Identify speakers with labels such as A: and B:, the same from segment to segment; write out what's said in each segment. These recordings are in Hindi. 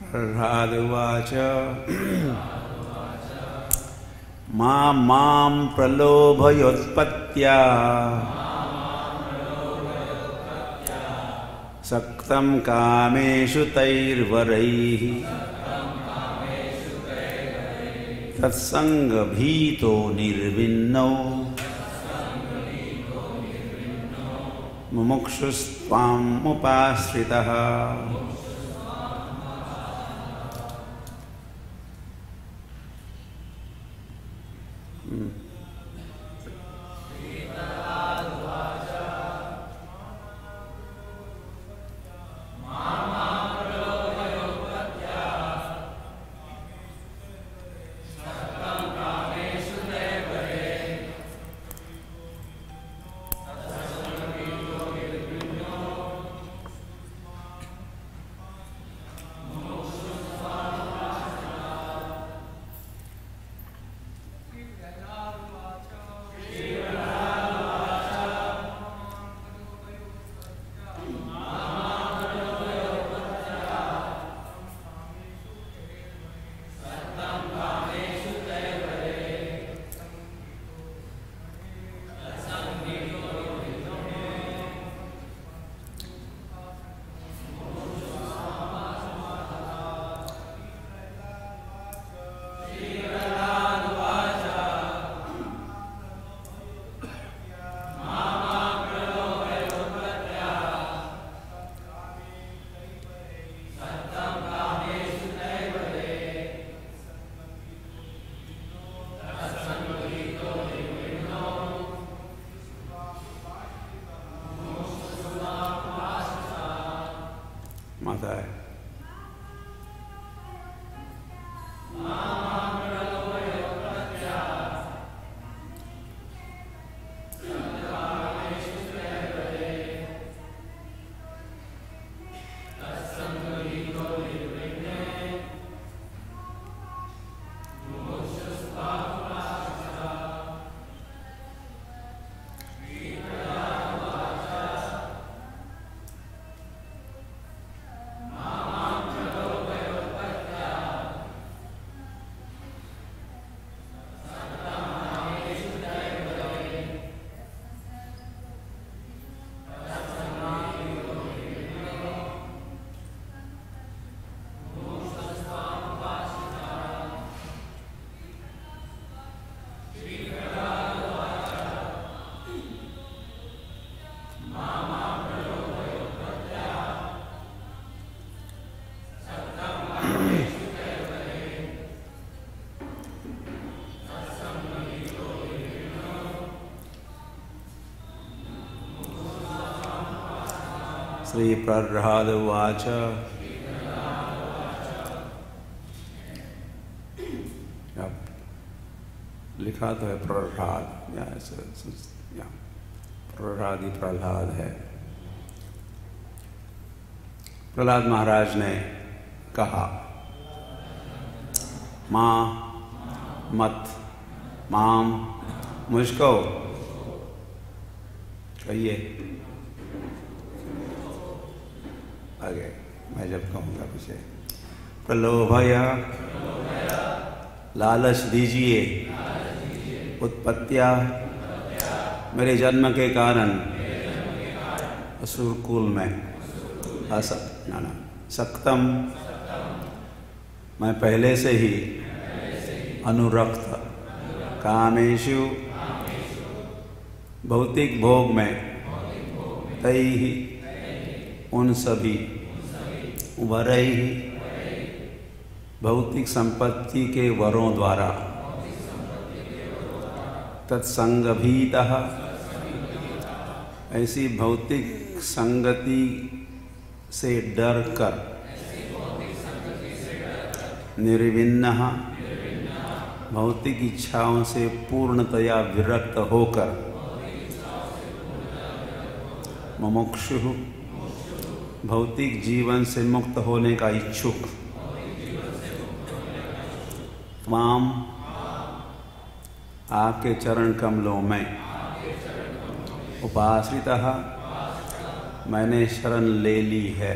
A: प्रह्लादुवाच मां प्रलोभयोत्पत्त्या सक्तं कामेषु तैर्वरैः तत्सङ्गभीतो निर्विन्नो मुमुक्षुस्त्वामुपाश्रितः। माता है श्री प्रह्लाद उवाच लिखा तो है प्रह्लाद या प्रह्लादी प्रह्लाद है। प्रह्लाद महाराज ने कहा माँ मत माम मुझको कहिए आगे मैं जब कहूँगा पीछे प्रलोभय लालच दीजिए उत्पत्तिया मेरे जन्म के कारण असुर कुल में सक्तम मैं पहले से ही अनुरक्त कामेषु भौतिक भोग में तई ही उन सभी वरई भौतिक संपत्ति के वरों द्वारा तत्संगभीतः ऐसी भौतिक संगति से डर कर निर्विन्नः भौतिक इच्छाओं से पूर्णतया विरक्त होकर मुमुक्षु भौतिक जीवन से मुक्त होने का इच्छुक त्वाम आपके चरण कमलों में उपाश्रितः मैंने शरण ले ली है।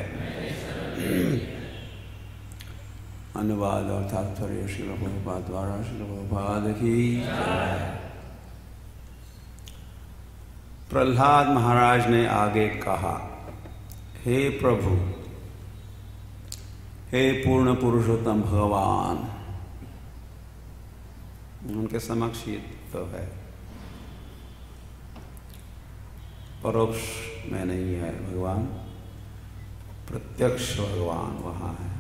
A: अनुवाद और तात्पर्य श्रील प्रभुपाद द्वारा श्रील प्रभुपाद की जय। प्रहलाद महाराज ने आगे कहा, हे प्रभु, हे पूर्ण पुरुषोत्तम भगवान। उनके समक्ष ये तो है, परोक्ष में नहीं है भगवान, प्रत्यक्ष भगवान वहाँ है।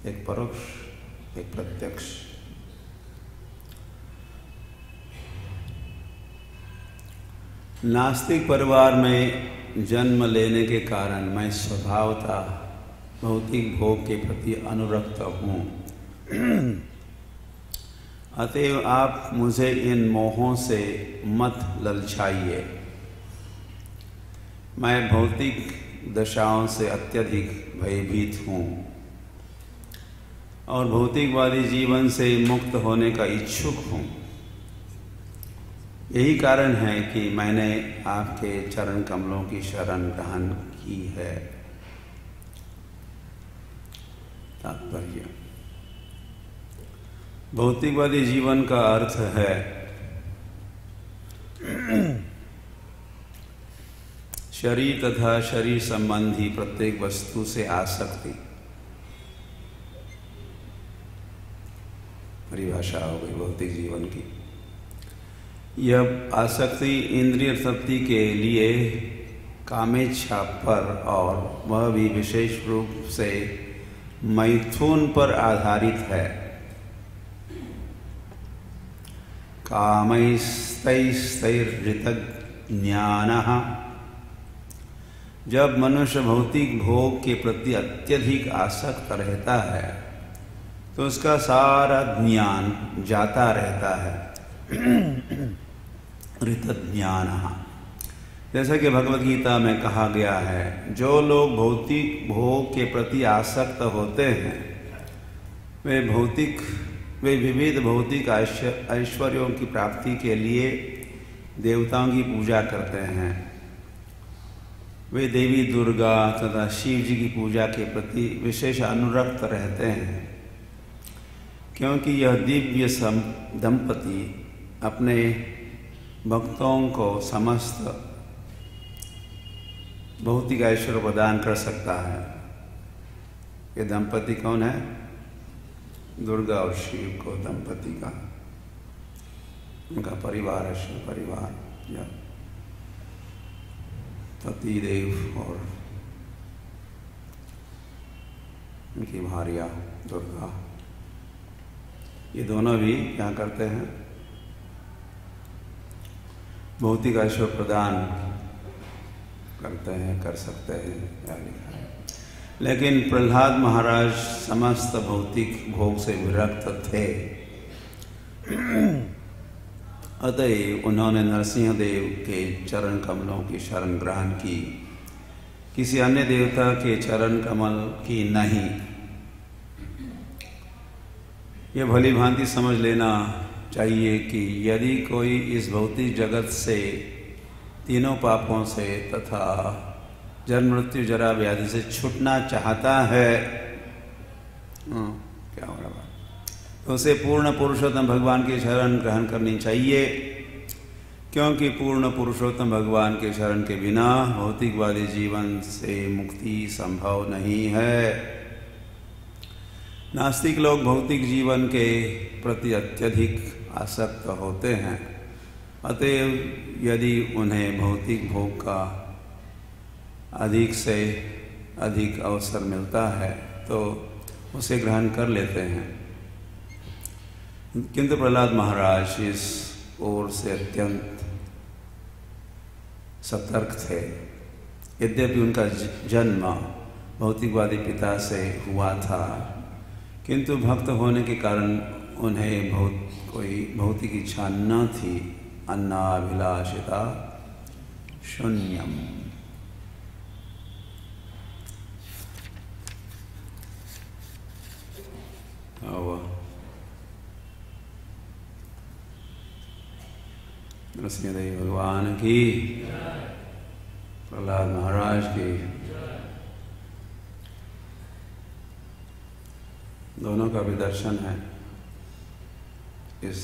A: एक परोक्ष, एक प्रत्यक्ष। नास्तिक परिवार में जन्म लेने के कारण मैं स्वभावतः भौतिक भोग के प्रति अनुरक्त हूँ। अतएव आप मुझे इन मोहों से मत ललचाइए। मैं भौतिक दशाओं से अत्यधिक भयभीत हूँ और भौतिकवादी जीवन से मुक्त होने का इच्छुक हूँ। यही कारण है कि मैंने आपके चरण कमलों की शरण ग्रहण की है। तात्पर्य, भौतिकवादी जीवन का अर्थ है शरीर तथा शरीर संबंधी प्रत्येक वस्तु से आसक्ति। परिभाषा हो गई भौतिक जीवन की। यह आसक्ति इंद्रिय तृप्ति के लिए कामेच्छा पर, और वह भी विशेष रूप से मैथुन पर आधारित है। कामैस्तैस्तैर्हृतज्ञानः। जब मनुष्य भौतिक भोग के प्रति अत्यधिक आसक्त रहता है तो उसका सारा ज्ञान जाता रहता है। हृतज्ञानः, जैसा कि भगवद गीता में कहा गया है, जो लोग भौतिक भोग के प्रति आसक्त होते हैं वे विविध भौतिक ऐश्वर्यों की प्राप्ति के लिए देवताओं की पूजा करते हैं। वे देवी दुर्गा तथा शिव जी की पूजा के प्रति विशेष अनुरक्त रहते हैं, क्योंकि यह दिव्य दंपति अपने भक्तों को समस्त भौतिक ऐश्वर्य प्रदान कर सकता है। ये दंपति कौन है? दुर्गा और शिव को दंपति का, उनका परिवार है शिव परिवार, या पति देव और उनकी भार्या दुर्गा, ये दोनों भी क्या करते हैं? भौतिक ऐश्वर्य प्रदान करते हैं, कर सकते हैं, क्या लिखा है। लेकिन प्रहलाद महाराज समस्त भौतिक भोग से विरक्त थे। अतएव उन्होंने नरसिंह देव के चरण कमलों की शरण ग्रहण की, किसी अन्य देवता के चरण कमल की नहीं। यह भली भांति समझ लेना चाहिए कि यदि कोई इस भौतिक जगत से तीनों पापों से तथा जन्म मृत्यु जरा व्याधि से छूटना चाहता है, क्या हो रहा है, तो उसे पूर्ण पुरुषोत्तम भगवान की शरण ग्रहण करनी चाहिए, क्योंकि पूर्ण पुरुषोत्तम भगवान के शरण के बिना भौतिकवादी जीवन से मुक्ति संभव नहीं है। नास्तिक लोग भौतिक जीवन के प्रति अत्यधिक आसक्त होते हैं। अतएव यदि उन्हें भौतिक भोग का अधिक से अधिक अवसर मिलता है तो उसे ग्रहण कर लेते हैं। किंतु प्रहलाद महाराज इस ओर से अत्यंत सतर्क थे। यद्यपि उनका जन्म भौतिकवादी पिता से हुआ था, किंतु भक्त होने के कारण उन्हें कोई भौतिक इच्छा न थी। अन्नाभिलाषिता शून्यम। नरसिंहदेव भगवान की, प्रहलाद महाराज की। दोनों का भी दर्शन है इस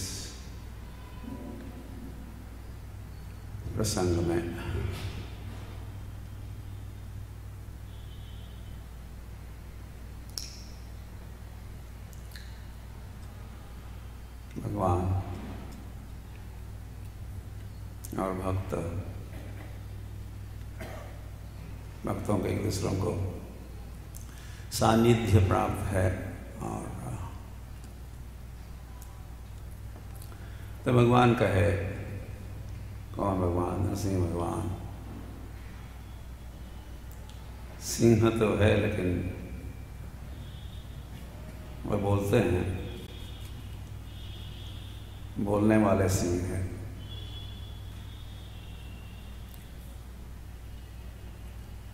A: प्रसंग में। भगवान और भक्तों के एक दूसरों को सानिध्य प्राप्त है। और तो भगवान कहे, कौन भगवान? नरसिंह भगवान। सिंह तो है लेकिन वह बोलते हैं, बोलने वाले सिंह हैं।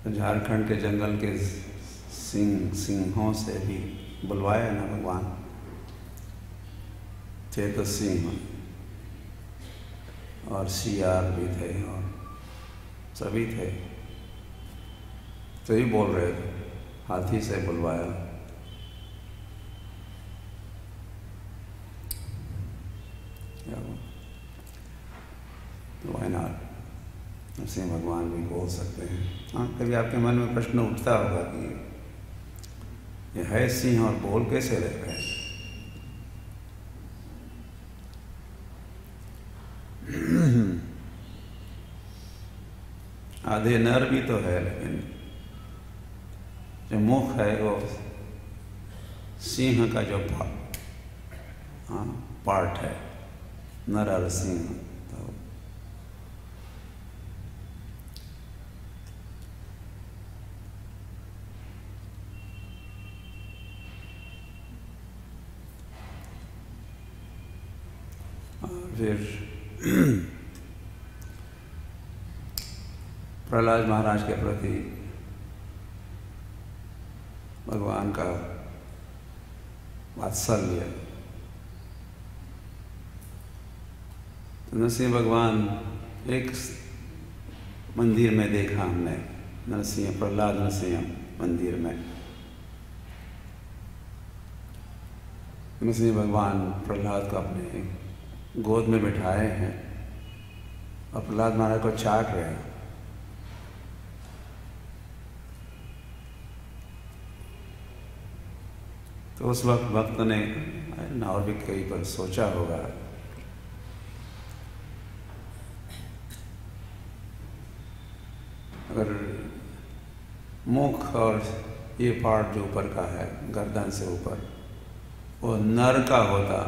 A: तो झारखंड के जंगल के सिंहों से भी बुलवाया ना भगवान, थे तो सिंह और सियार भी थे और सभी थे, तो ही बोल रहे थे, हाथी से बुलवाया। Why not? नरसिंह भगवान भी बोल सकते हैं। हाँ, कभी आपके मन में प्रश्न उठता होगा कि ये है सिंह और बोल कैसे रह गए? आधे नर भी तो है, लेकिन जो मुख है वो सिंह का जो पार्ट है, नर और सिंह। तो फिर प्रहलाद महाराज के प्रति भगवान का वात्सल्य। तो नरसिंह भगवान एक मंदिर में देखा हमने, नरसिंह प्रहलाद नरसिंह मंदिर में नरसिंह भगवान प्रहलाद को अपने गोद में बिठाए हैं और प्रहलाद महाराज को चाट रहे हैं। तो उस वक्त भक्त ने और भी कई पर सोचा होगा, अगर मुख और ये पार्ट जो ऊपर का है, गर्दन से ऊपर, वो नर का होता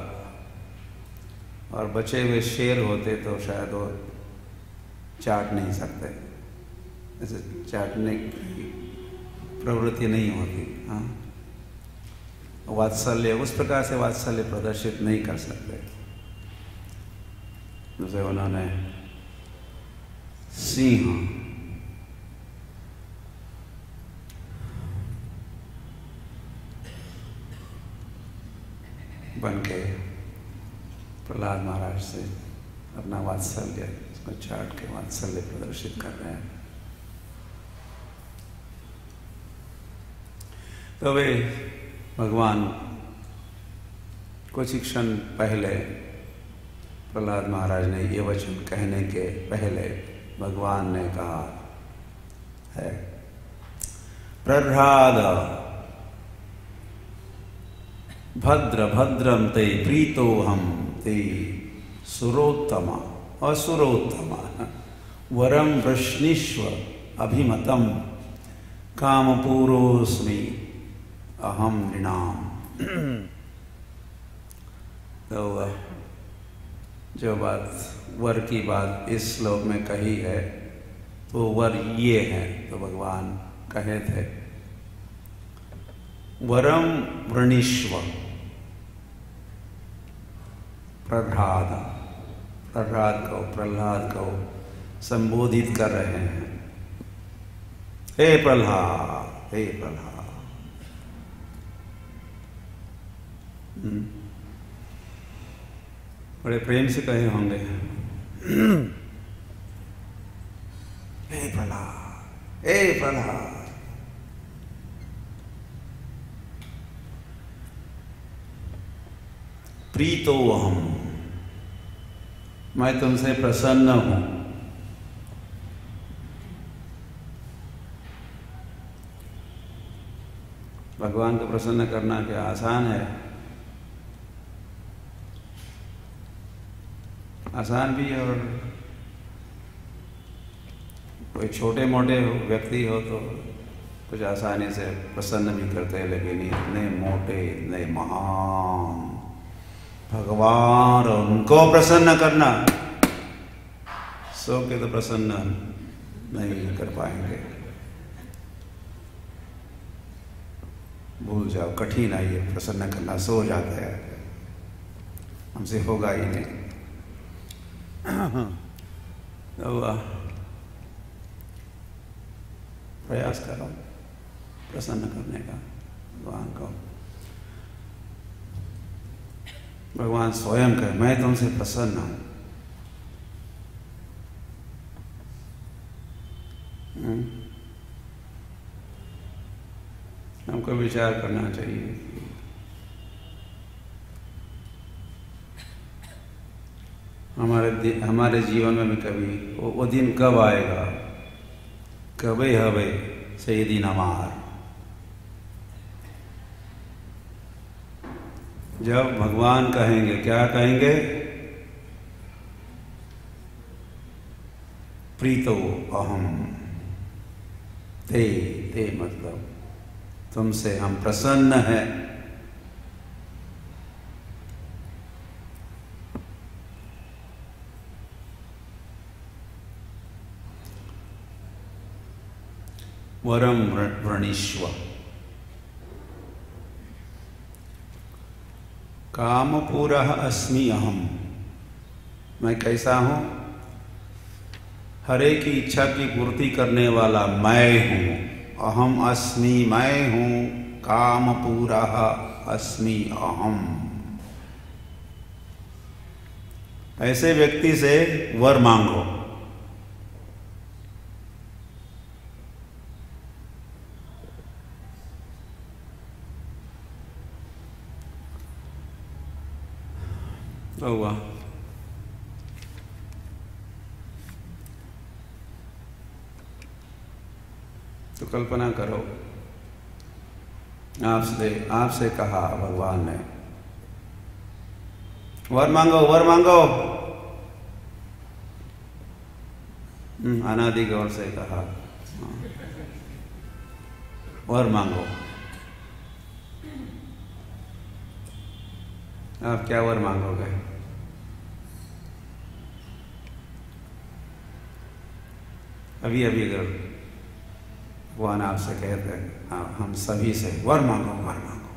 A: और बचे हुए शेर होते तो शायद वो चाट नहीं सकते, ऐसे चाटने की प्रवृत्ति नहीं होती। हाँ, वात्सल्य उस प्रकार से वात्सल्य प्रदर्शित नहीं कर सकते जैसे उन्होंने सिंह बन के प्रहलाद महाराज से अपना वात्सल्य, उसको चाट के वात्सल्य प्रदर्शित कर रहे हैं। तो वे भगवान कुछ क्षण पहले, प्रहलाद महाराज ने ये वचन कहने के पहले भगवान ने कहा है, प्रह्लाद भद्र भद्रम ते प्रीतोहम ते सुरोत्तम असुरोत्तम वरम वृष्णीष्व अभिमतम कामपूरोस्मि अहम नृणाम। तो जो बात वर की बात इस श्लोक में कही है तो वर ये है, तो भगवान कहे थे वरम वृणीष्व। प्रहलाद को संबोधित कर रहे हैं, हे प्रहलाद, हे प्रहलाद। बड़े प्रेम से कहे होंगे, हे प्रहलाद, हे प्रहलाद। प्रीतो अहम, मैं तुमसे प्रसन्न हूं। भगवान को प्रसन्न करना क्या आसान है? आसान भी है, और कोई छोटे मोटे व्यक्ति हो तो कुछ आसानी से प्रसन्न भी करते हैं, लेकिन इतने मोटे, इतने महान भगवान और उनको प्रसन्न करना, सो के तो प्रसन्न नहीं कर पाएंगे। भूल जाओ, कठिन है ये प्रसन्न करना, सो जाते हैं, हमसे होगा ही नहीं। तो प्रयास करो प्रसन्न करने का भगवान को। भगवान स्वयं कहे, मैं तुमसे प्रसन्न हूं। हमको विचार करना चाहिए कि हमारे जीवन में भी कभी वो दिन कब आएगा, कभी हवे से दिन हमार, जब भगवान कहेंगे, क्या कहेंगे? प्रीतो अहम, ते मतलब तुमसे हम प्रसन्न हैं। वरम वृणीष्व, कामपूरः अस्मि अहम, मैं कैसा हूं? हरे की इच्छा की पूर्ति करने वाला मैं हूं। अहम अस्मि, मैं हूं। कामपूरः अस्मि अहम। ऐसे व्यक्ति से वर मांगो। हुआ तो कल्पना करो, आपसे कहा भगवान ने, वर मांगो, वर मांगो। अनादि गौर से कहा, वर मांगो। आप क्या वर मांगोगे? अभी अगर भगवान आपसे कहते हैं, हाँ, हम सभी से वर मांगो, वर मांगो।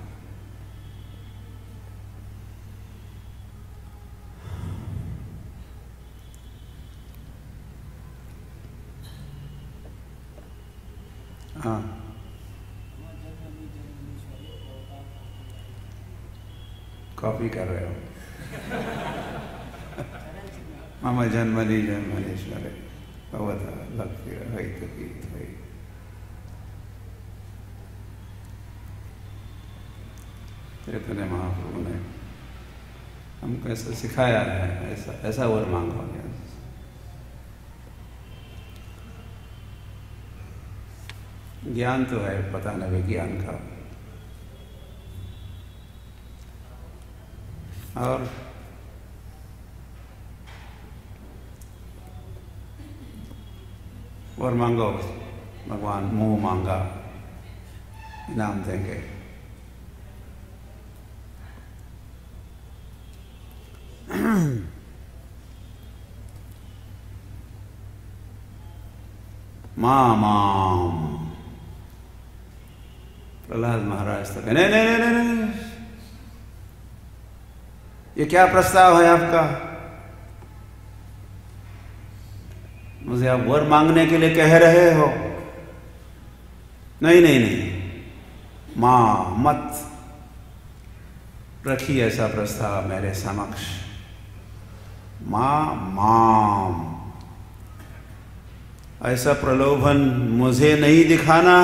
A: हाँ, कॉपी कर रहे हो? मम जन्मनि जन्मनीश्वरे भवता भक्तिरहितगीत वै। चैतन्य महाप्रभु ने हमको ऐसा सिखाया है, ऐसा वर मांगो। ज्ञान तो है, पता नहीं विज्ञान का, और वर मांगो, भगवान मुंह मांगा इनाम देंगे। माम, प्रहलाद महाराज तक नहीं नहीं नहीं नहीं, ये क्या प्रस्ताव है आपका? मुझे आप वर मांगने के लिए कह रहे हो? नहीं नहीं नहीं, मां मत रखिए ऐसा प्रस्ताव मेरे समक्ष। माम, ऐसा प्रलोभन मुझे नहीं दिखाना।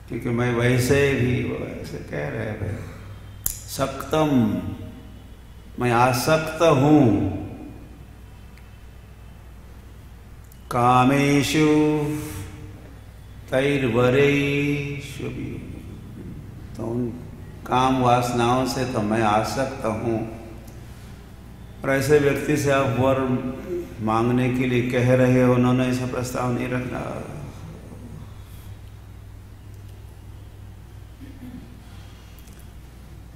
A: क्योंकि मैं वैसे भी वैसे कह रहे भाई सक्तम, मैं आसक्त हूं कामेषु तैर्वरेषु भी, तो उन काम वासनाओं से तो मैं आसक्त हूं। और ऐसे व्यक्ति से आप वर मांगने के लिए कह रहे हो, उन्होंने ऐसा प्रस्ताव नहीं रखना।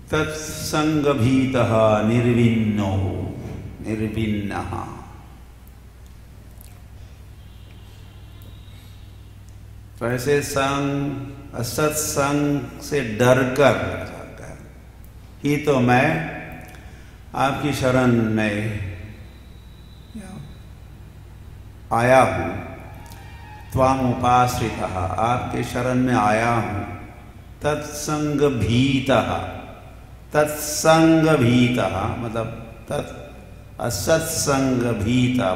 A: तत्संगभीतः निर्विन्नो निर्विन्नः, तो ऐसे संग असत्संग से डर कर ही तो मैं आपकी शरण में आया हूं। त्वाम उपाश्रितः, आपके शरण में आया हूं। तत्संग भीतः, तत्संग भीतः मतलब तत् असत्संग भीता,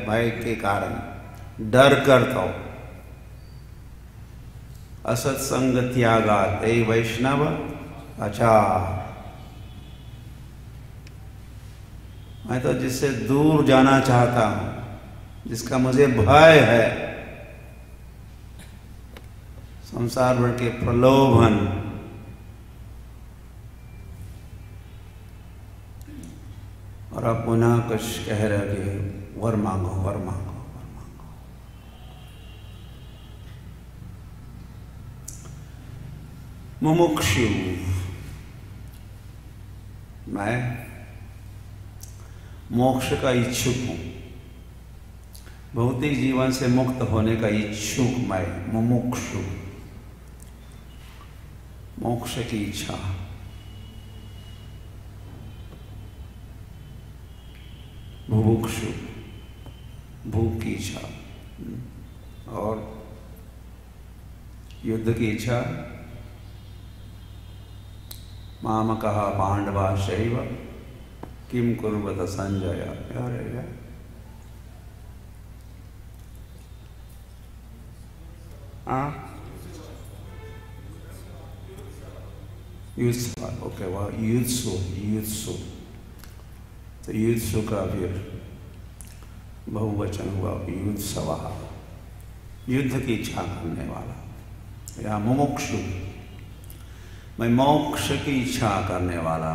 A: भय के कारण डर कर तो असत्संग त्यागात ए वैष्णव अच्छा। मैं तो जिससे दूर जाना चाहता हूं, जिसका मुझे भय है, संसार भर के प्रलोभन, और आप पुनः कुछ कह रहे कि वर मांगो वर मांगो वर मांगो। मुमुक्षु, मैं मोक्ष का इच्छुक हूं, भौतिक जीवन से मुक्त होने का इच्छुक मैं मुमुक्षु, मोक्ष की इच्छा। बुभुक्षु, भूख की इच्छा, और युद्ध की इच्छा। मामकः पांडवाश्चैव किम कुर्वत संजय। अरे युत्सु, ओके, वह युत्सु, युत्सु, तो युत्सु का फिर बहुवचन हुआ युत्सवः, युद्ध की इच्छा करने वाला। या मुमुक्षु, मैं मोक्ष की इच्छा करने वाला,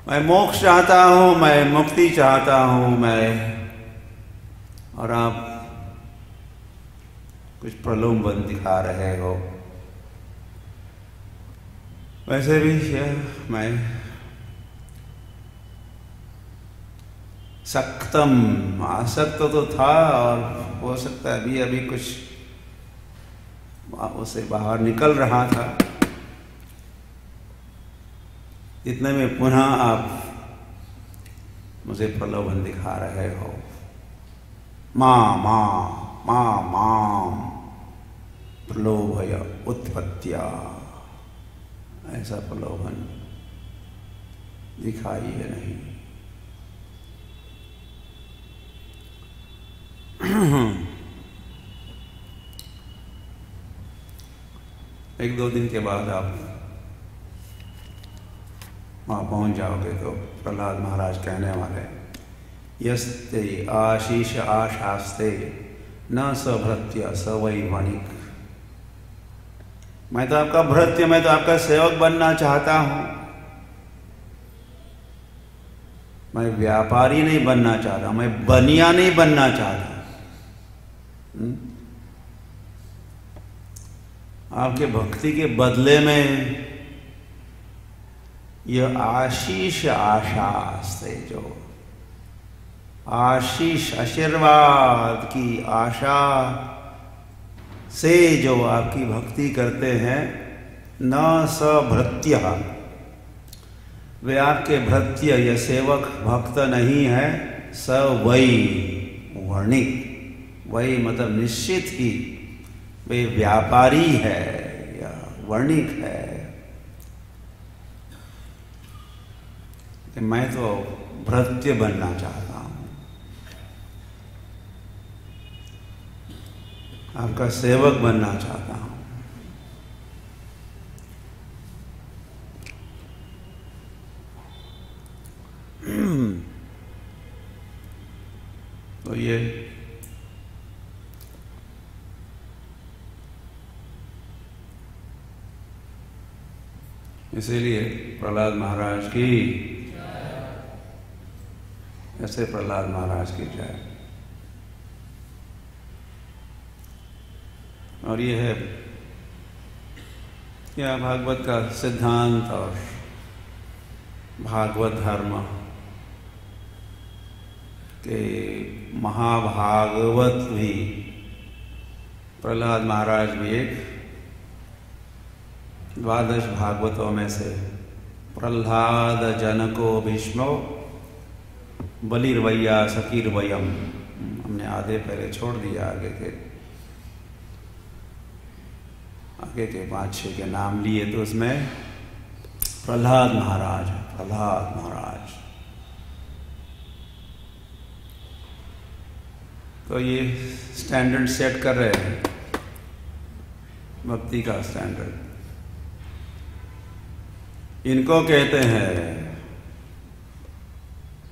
A: मैं मोक्ष चाहता हूं, मैं मुक्ति चाहता हूं मैं। और आप कुछ प्रलोभन दिखा रहे हो। वैसे भी मैं सक्तम, आसक्त तो था, और हो सकता है अभी अभी कुछ उसे बाहर निकल रहा था। इतने में पुनः आप मुझे प्रलोभन दिखा रहे हो। मां प्रलोभय उत्पत्त्या, ऐसा प्रलोभन दिखाइए नहीं। एक दो दिन के बाद आप वहां पहुंच जाओगे तो प्रहलाद महाराज कहने वाले, यस्ते आशीष आशास्ते न स भृत्य स वै वणिक। मैं तो आपका भृत्य, मैं तो आपका सेवक बनना चाहता हूं, मैं व्यापारी नहीं बनना चाहता, मैं बनिया नहीं बनना चाहता। आपके भक्ति के बदले में यह आशीष आशास्ते, जो आशीष आशीर्वाद की आशा से जो आपकी भक्ति करते हैं, न स भृत्य, वे आपके भृत्य या सेवक भक्त नहीं है। स वै वर्णिक, वही मतलब निश्चित ही वे व्यापारी है या वर्णिक है। कि मैं तो भृत्य बनना चाहता हूं। आपका सेवक बनना चाहता हूँ। तो ये इसीलिए प्रहलाद महाराज की, ऐसे प्रहलाद महाराज की जय। और ये है क्या भागवत का सिद्धांत और भागवत धर्म के महाभागवत भी, प्रहलाद महाराज भी एक 12 भागवतों में से। प्रहलाद जनको भीष्मो बलिर्वैया सकीर्वयम, हमने आधे पहले छोड़ दिया, आगे के 5-6 के नाम लिए, तो उसमें प्रहलाद महाराज है। प्रहलाद महाराज तो ये स्टैंडर्ड सेट कर रहे हैं, भक्ति का स्टैंडर्ड। इनको कहते हैं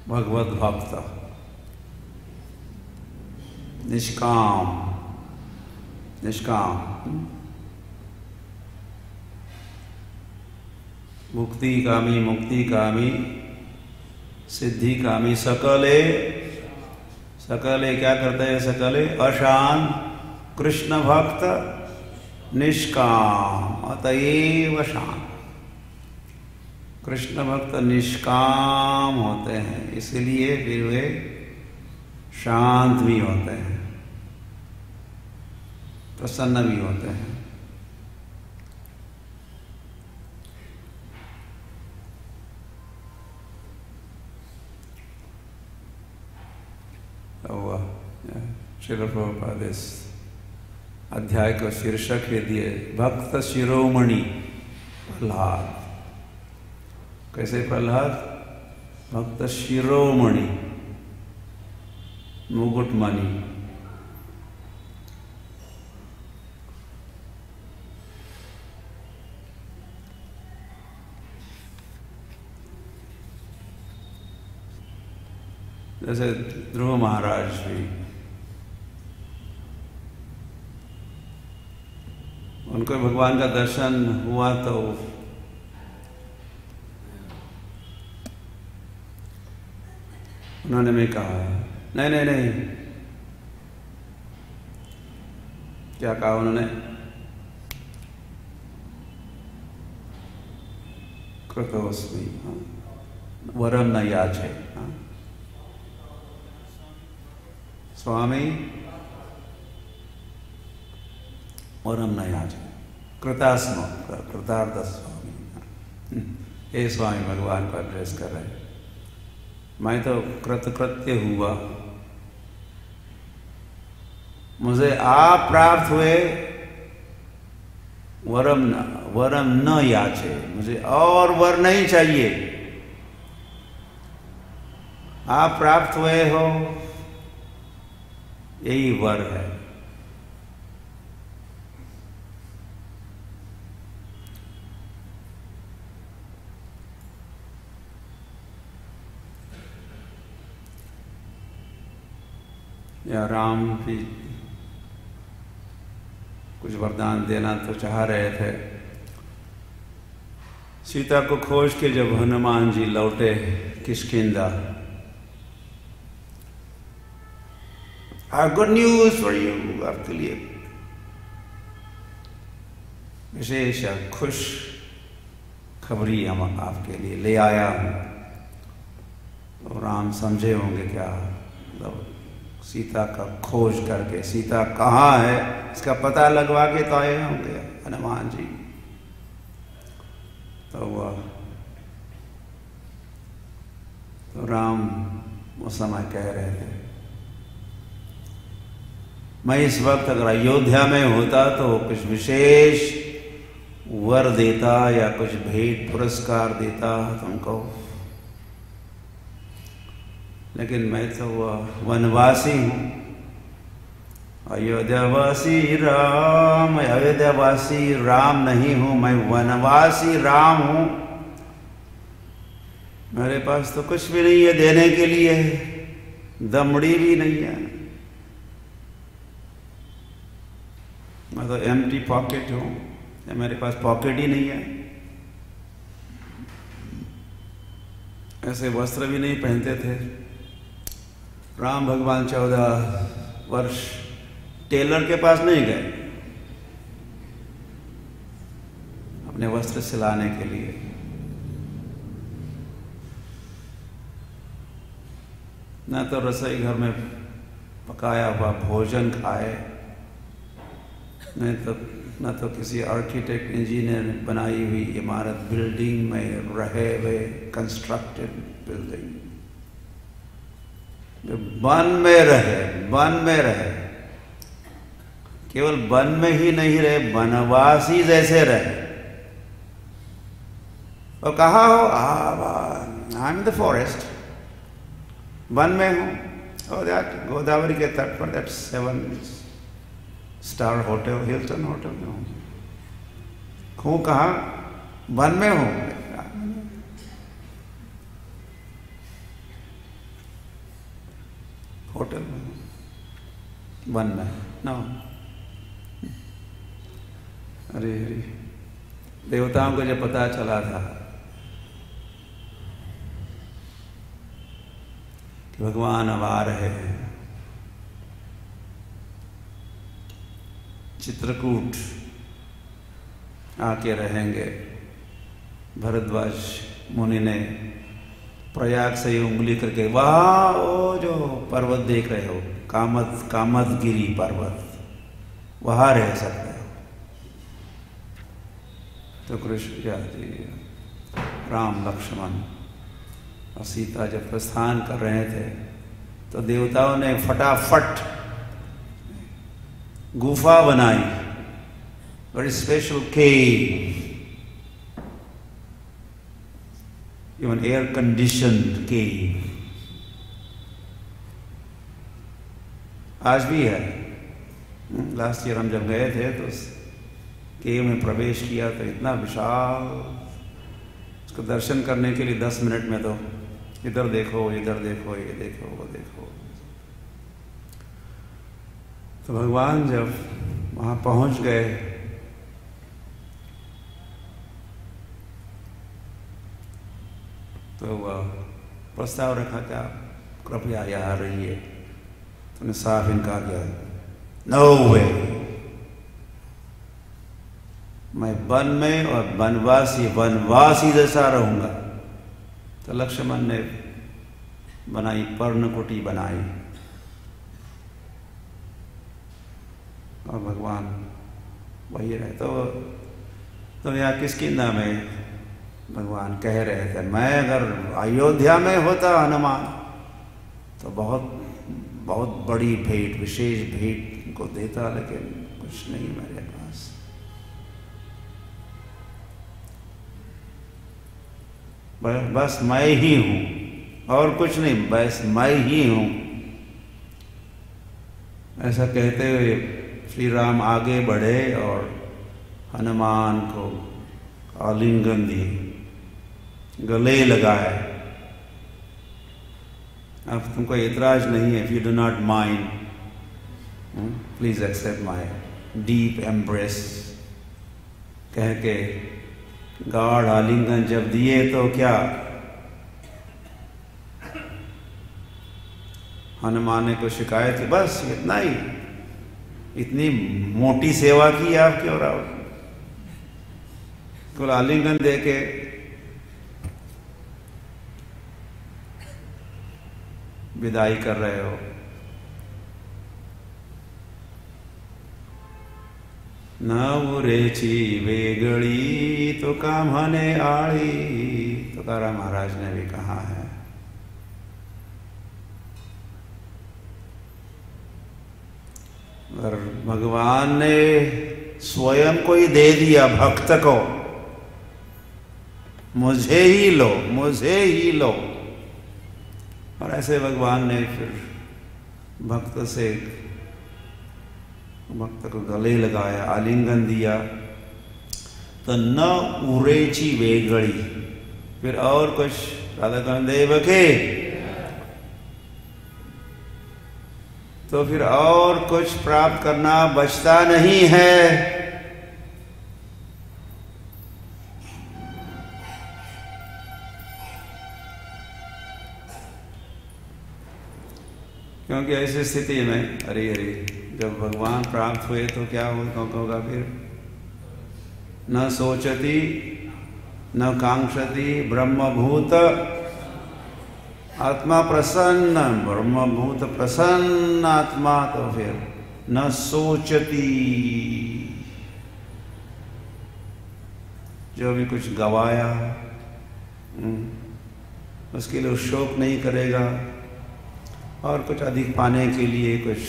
A: भगवत भक्त, निष्काम। मुक्ति कामी, मुक्ति कामी, सिद्धि कामी, सकले क्या करते हैं? सकले अशान कृष्ण भक्त निष्काम, अतएव शान। कृष्ण भक्त निष्काम होते हैं, इसलिए फिर वे शांत भी होते हैं, प्रसन्न भी होते हैं। श्रील प्रभुपाद इस अध्याय को शीर्षक दे दिए भक्त शिरोमणि प्रहलाद। कैसे प्रहलाद? भक्त शिरोमणि, मुकुटमणि। जैसे ध्रुव महाराज भी, उनको भगवान का दर्शन हुआ तो उन्होंने भी कहा नहीं, क्या कहा उन्होंने? कृतोस्मि वरम न याचे। स्वामी वरम न याचे, कृतार्थ स्वामी। हे स्वामी, भगवान को एड्रेस कर रहे हैं। मैं तो कृतकृत्य हुआ, मुझे आप प्राप्त हुए, वरम न याचे, मुझे और वर नहीं चाहिए। आप प्राप्त हुए हो, यही वर है। या राम भी कुछ वरदान देना तो चाह रहे थे। सीता को खोज के जब हनुमान जी लौटे Kishkindha, good news for you, आपके लिए विशेष खुश खबरी हम आपके लिए ले आया हूं। तो राम समझे होंगे क्या, मतलब सीता का खोज करके सीता कहाँ है इसका पता लगवा के तो आए होंगे हनुमान जी। तो राम उस समय कह रहे थे, मैं इस वक्त अगर अयोध्या में होता तो कुछ विशेष वर देता या कुछ भेंट पुरस्कार देता तुमको, लेकिन मैं तो वनवासी हूँ अयोध्यावासी राम, अयोध्यावासी राम नहीं हूं, मैं वनवासी राम हूं। मेरे पास तो कुछ भी नहीं है देने के लिए, दमड़ी भी नहीं है, मैं तो एम्प्टी पॉकेट हूं, मेरे पास पॉकेट ही नहीं है। ऐसे वस्त्र भी नहीं पहनते थे राम भगवान। 14 वर्ष टेलर के पास नहीं गए अपने वस्त्र सिलाने के लिए। न तो रसोई घर में पकाया हुआ भोजन खाए, न तो किसी आर्किटेक्ट इंजीनियर ने बनाई हुई इमारत बिल्डिंग में रहे हुए, कंस्ट्रक्टेड बिल्डिंग वन में रहे, केवल वन में ही नहीं रहे, वनवासी जैसे रहे। और कहा हो, I am the forest, one में हूं। और गोदावरी के तट पर दैट 7-स्टार होटल, हिल्टन होटल में हूं। कहा वन में हूं, होटल में, वन में ना। अरे देवताओं को जब पता चला था कि भगवान अब आ रहे हैं, चित्रकूट आके रहेंगे, भरद्वाज मुनि ने प्रयाग से ही उंगली करके, वाह वो जो पर्वत देख रहे हो, कामदगिरी पर्वत, वहां रह सकते हो। तो कृष्ण जी, राम, लक्ष्मण और सीता जब प्रस्थान कर रहे थे तो देवताओं ने फटाफट गुफा बनाई, वेरी स्पेशल केव, इवन एयर कंडीशन्ड केव। आज भी है। लास्ट ईयर हम जब गए थे तो उस केव में प्रवेश किया तो इतना विशाल, उसको दर्शन करने के लिए 10 मिनट में तो इधर देखो, इधर देखो, ये देखो, वो देखो। तो भगवान जब वहां पहुंच गए तो वह प्रस्ताव रखा कि आप कृपया यहाँ रहिए। तो उन्हें साफ इनकार किया, नो वे, मैं वन में और वनवासी जैसा रहूंगा। तो लक्ष्मण ने बनाई, पर्णकुटी बनाई, और भगवान वही रहे। तो यहाँ किसकी नाम है? भगवान कह रहे थे, मैं अगर अयोध्या में होता हनुमान तो बहुत बहुत बड़ी भेंट, विशेष भेंट को देता, लेकिन कुछ नहीं मेरे पास। बस मैं ही हूं और कुछ नहीं, बस मैं ही हूं। ऐसा कहते हुए श्री राम आगे बढ़े और हनुमान को आलिंगन दिए, गले लगाए। अब तुमको एतराज नहीं है, if you do not mind, please accept my deep embrace, कह के गाढ़ आलिंगन जब दिए तो क्या हनुमान ने को शिकायत की, बस इतना ही, इतनी मोटी सेवा की आप क्यों रहो, केवल आलिंगन दे के विदाई कर रहे हो। नवरेची वेगड़ी तो काम्हने आड़ी, तुकाराम महाराज ने भी कहा है। और भगवान ने स्वयं को ही दे दिया भक्त को, मुझे ही लो, मुझे ही लो। और ऐसे भगवान ने फिर भक्त से भक्त को गले लगाया, आलिंगन दिया, तो न उरेची वेगड़ी, फिर और कुछ राधा कृष्ण देव के, तो फिर और कुछ प्राप्त करना बचता नहीं है। क्योंकि ऐसी स्थिति में अरे जब भगवान प्राप्त हुए तो क्या होगा फिर? न सोचती न कांक्षति ब्रह्मभूत आत्मा प्रसन्न, ब्रह्मभूत प्रसन्न आत्मा, तो फिर न सोचती, जो भी कुछ गवाया उसके लिए शोक नहीं करेगा, और कुछ अधिक पाने के लिए कुछ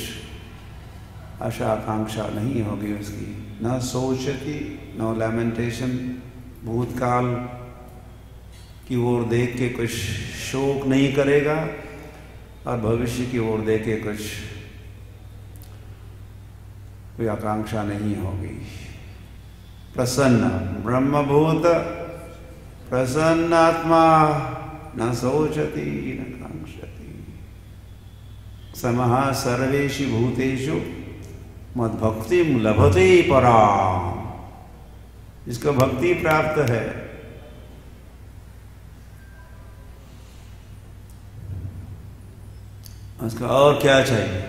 A: आशा आकांक्षा नहीं होगी उसकी। न सोचती, नो लैमेंटेशन, भूतकाल की ओर देख के कुछ शोक नहीं करेगा, और भविष्य की ओर देख के कुछ कोई आकांक्षा नहीं होगी। प्रसन्न, ब्रह्मभूत प्रसन्न आत्मा, न सोचती न कांक्षति, समः सर्वेषु भूतेषु मद्भक्तिं लभते पराम्। जिसको भक्ति प्राप्त है उसका और क्या चाहिए?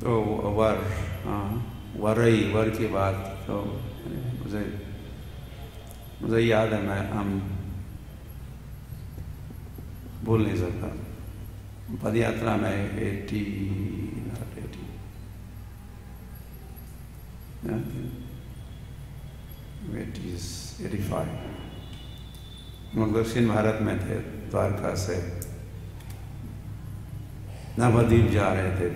A: तो वर, वरई, वर की बात तो मुझे याद है, हम भूल नहीं सकता। पद यात्रा में 85 हम दक्षिण भारत में थे, द्वारका से नवद्वीप जा रहे थे।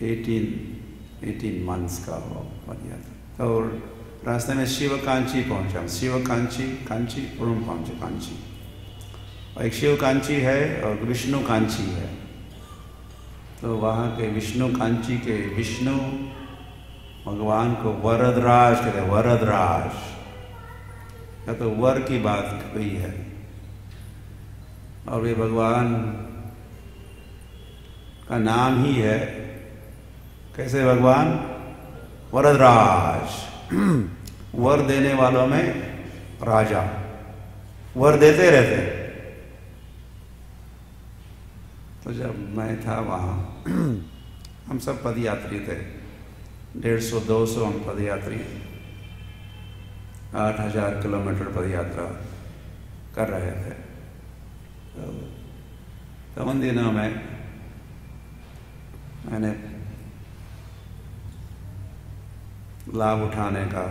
A: 18 मंथ्स का वो पद यात्रा। तो रास्ते में शिवकांची पहुंचा, कांचीपुरम पहुंचे। कांची और एक शिव कांची है और विष्णु कांची है। तो वहाँ के विष्णु कांची के विष्णु भगवान को वरदराज कहते हैं। वरदराज या तो वर की बात हुई है, और वे भगवान का नाम ही है। कैसे भगवान? वरदराज, वर देने वालों में राजा, वर देते रहते। तो जब मैं था वहाँ, हम सब पदयात्री थे, 150-200 हम पदयात्री, 8000 किलोमीटर पदयात्रा कर रहे थे। तो उन दिनों में मैंने लाभ उठाने का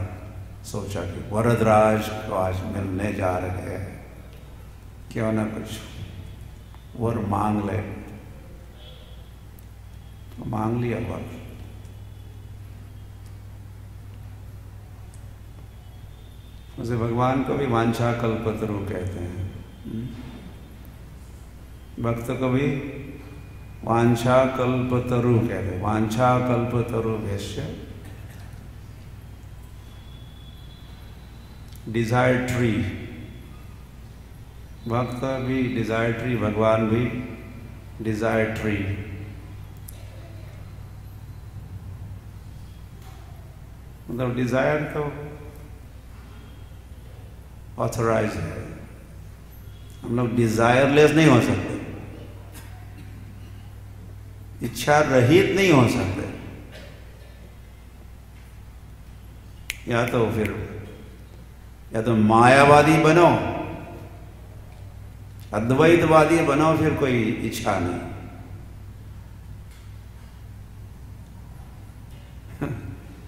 A: सोचा कि वरदराज को आज मिलने जा रहे हैं, क्यों ना कुछ वर मांग ले। तो मांग लिया वर। उसे भगवान को भी वांछा कल्पतरु कहते हैं, भक्त को भी वांछा कल्पतरु कहते हैं। वांछा कल्पतरु वैश्य, डिजायर ट्री। भक्त भी डिजायर ट्री, भगवान भी डिजायर ट्री। मतलब डिजायर तो ऑथराइज है, हम लोग डिजायरलेस नहीं हो सकते, इच्छा रहित नहीं हो सकते। या तो मायावादी बनो, अद्वैतवादी बनो, फिर कोई इच्छा नहीं।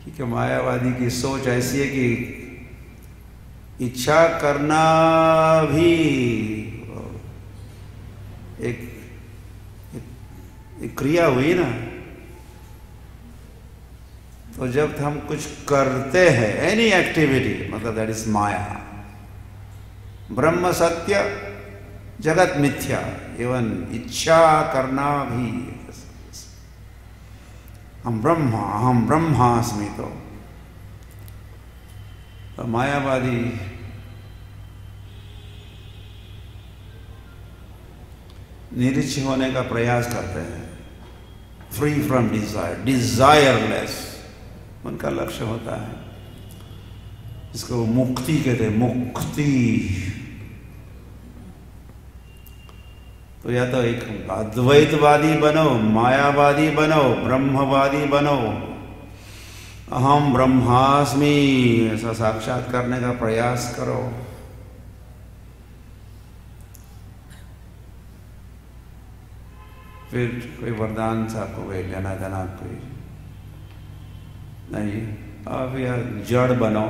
A: क्योंकि मायावादी की सोच ऐसी है कि इच्छा करना भी एक क्रिया हुई ना। तो जब हम कुछ करते हैं, एनी एक्टिविटी, मतलब दैट इज माया। ब्रह्म सत्य, जगत मिथ्या, एवं इच्छा करना भी। हम ब्रह्मास्मि। तो मायावादी निरीक्ष होने का प्रयास करते हैं, फ्री फ्रॉम डिजायर, डिजायरलेस उनका लक्ष्य होता है। इसको मुक्ति कहते हैं, मुक्ति। तो या तो एक अद्वैतवादी बनो, मायावादी बनो, ब्रह्मवादी बनो, अहम ब्रह्मास्मि ऐसा साक्षात करने का प्रयास करो। फिर कोई वरदान से आपको कोई लेना देना कोई नहीं। आप यार जड़ बनो,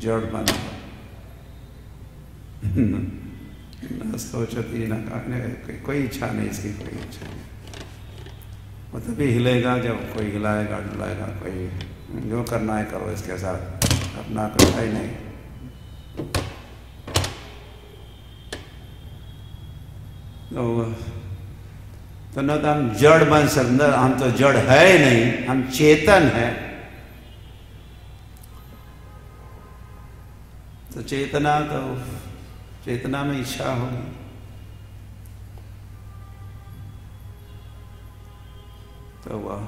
A: जड़ बनो। न सोचती न कहने, कोई इच्छा नहीं, इसकी कोई इच्छा नहीं। वो तभी हिलेगा जब कोई हिलाएगा डुलाएगा। कोई जो करना है करो इसके साथ, अपना कोई है नहीं। तो न तो हम जड़ बन सकते, हम तो जड़ है ही नहीं, हम चेतन है। तो चेतना में इच्छा होगी। तो वह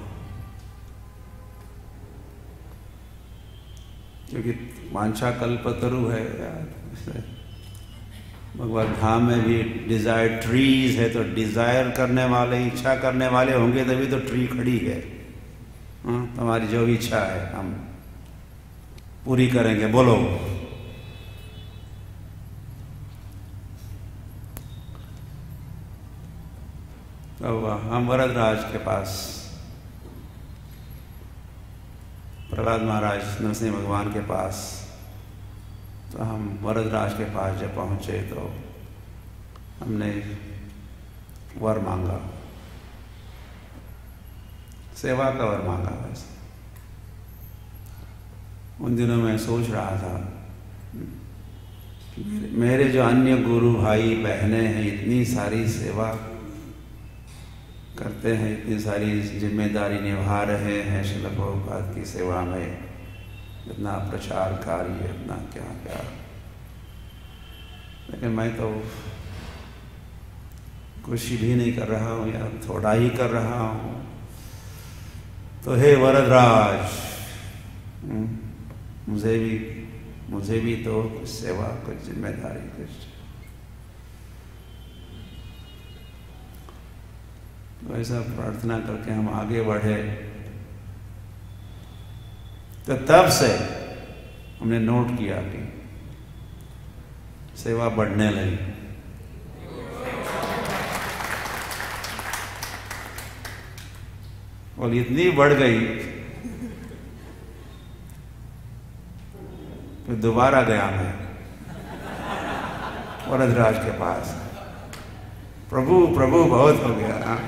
A: क्योंकि वांछा कल्पतरु है यार। भगवान धाम में भी डिजायर ट्रीज है, तो डिजायर करने वाले, इच्छा करने वाले होंगे तभी तो ट्री खड़ी है। तुम्हारी जो भी इच्छा है हम पूरी करेंगे, बोलो। तो हम वरदराज के पास, प्रहलाद महाराज नरसिंह भगवान के पास, तो हम वरदराज के पास जब पहुंचे तो हमने वर मांगा, सेवा का वर मांगा। वैसे उन दिनों मैं सोच रहा था, मेरे जो अन्य गुरु भाई बहनें हैं, इतनी सारी सेवा करते हैं, इतनी सारी जिम्मेदारी निभा रहे हैं श्रील प्रभुपाद की सेवा में, इतना प्रचार कार्य, इतना क्या क्या, लेकिन मैं तो कुछ भी नहीं कर रहा हूँ या थोड़ा ही कर रहा हूँ। तो हे वरदराज, मुझे भी तो कुछ सेवा, कुछ जिम्मेदारी, कुछ। तो ऐसा प्रार्थना करके हम आगे बढ़े। तो तब से हमने नोट किया कि सेवा बढ़ने लगी। और इतनी बढ़ गई तो दोबारा गया मैं वरदराज के पास। प्रभु प्रभु बहुत हो गया,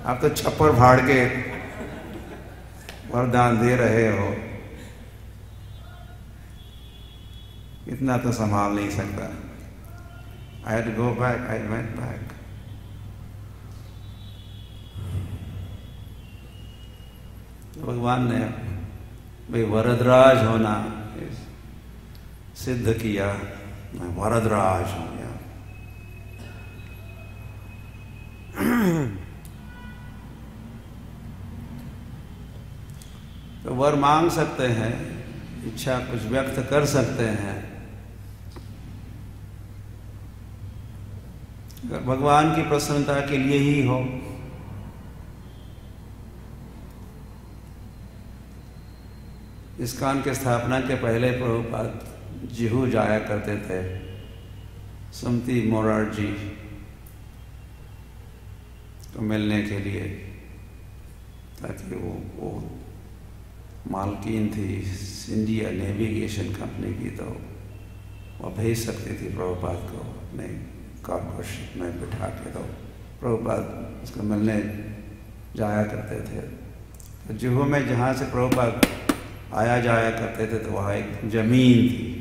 A: आप तो छप्पर फाड़ के वरदान दे रहे हो, इतना तो संभाल नहीं सकता। I had to go back, I went back. तो भगवान ने भाई वरदराज होना सिद्ध किया, मैं वरदराज हो गया। तो वर मांग सकते हैं, इच्छा कुछ व्यक्त कर सकते हैं। अगर भगवान की प्रसन्नता के लिए ही हो, इस्कॉन के स्थापना के पहले प्रभुपाद जिहू जाया करते थे, सुमति मोरारजी को मिलने के लिए, ताकि वो मालकिन थी इंडिया नेविगेशन कंपनी की, तो वह भेज सकती थी प्रभुपाद को अपने कार्गो शिप में बिठा के, तो प्रभुपाद उसको मिलने जाया करते थे। तो जुहू में जहाँ से प्रभुपाद आया जाया करते थे तो वहाँ एक ज़मीन थी,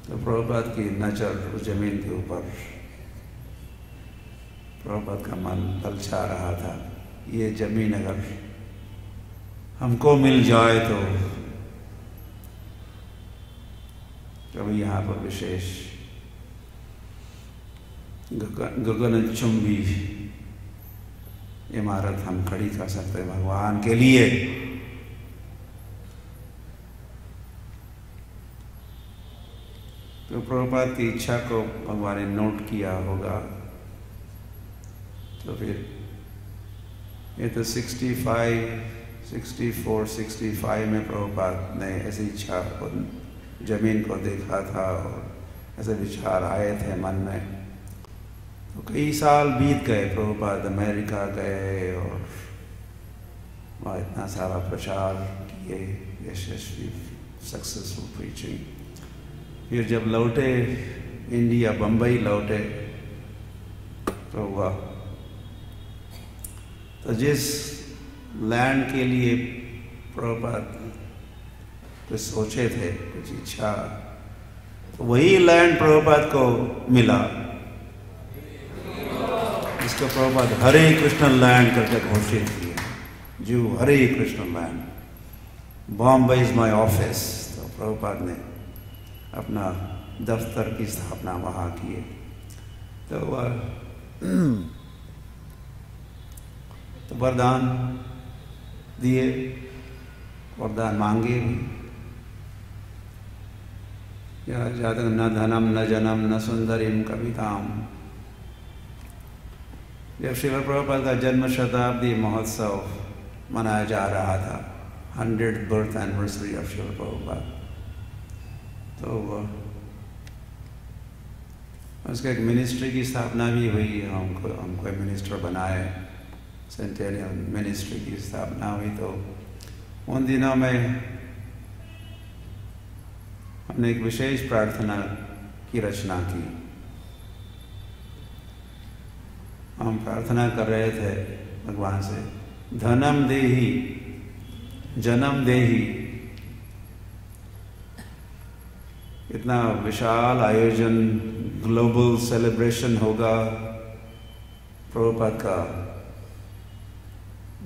A: तो प्रभुपाद की नज़र उस ज़मीन के ऊपर, प्रभुपाद का मन ललचा रहा था, ये ज़मीन अगर हमको मिल जाए तो कभी यहाँ पर विशेष गगनचुंबी इमारत हम खड़ी कर सकते हैं भगवान के लिए। तो प्रभुपाद की इच्छा को भगवान ने नोट किया होगा, तो फिर ये तो 64, 65 में प्रभुपाद ने ऐसी इच्छा जमीन को देखा था और ऐसे विचार आए थे मन में। तो कई साल बीत गए, प्रभुपाद अमेरिका गए और वहाँ इतना सारा प्रचार किए, यशस्वी सक्सेसफुल प्रीचिंग। फिर जब लौटे इंडिया, बम्बई लौटे, तो हुआ तो जिस लैंड के लिए प्रभुपाद कुछ सोचे थे, कुछ इच्छा, तो वही लैंड प्रभुपाद को मिला, जिसको प्रभुपाद हरे कृष्ण लैंड करके घोषित किया। जो Hare Krishna land, Bombay is my office. तो प्रभुपाद ने अपना दफ्तर की स्थापना वहाँ किए। तो वह तो वरदान दिए, वरदान मांगे भी, जातक न धनम न जनम न सुंदरीम कविताम। जब श्रील प्रभुपाद का जन्म शताब्दी महोत्सव मनाया जा रहा था, 100th birth anniversary of Srila Prabhupada, तो उसके एक मिनिस्ट्री की स्थापना भी हुई। हमको मिनिस्टर बनाए, सेंटेनियल मिनिस्ट्री की स्थापना हुई। तो उन दिनों में हमने एक विशेष प्रार्थना की रचना की। हम प्रार्थना कर रहे थे भगवान से, धनम देहि जन्म देहि। इतना विशाल आयोजन, ग्लोबल सेलिब्रेशन होगा प्रभुपाद का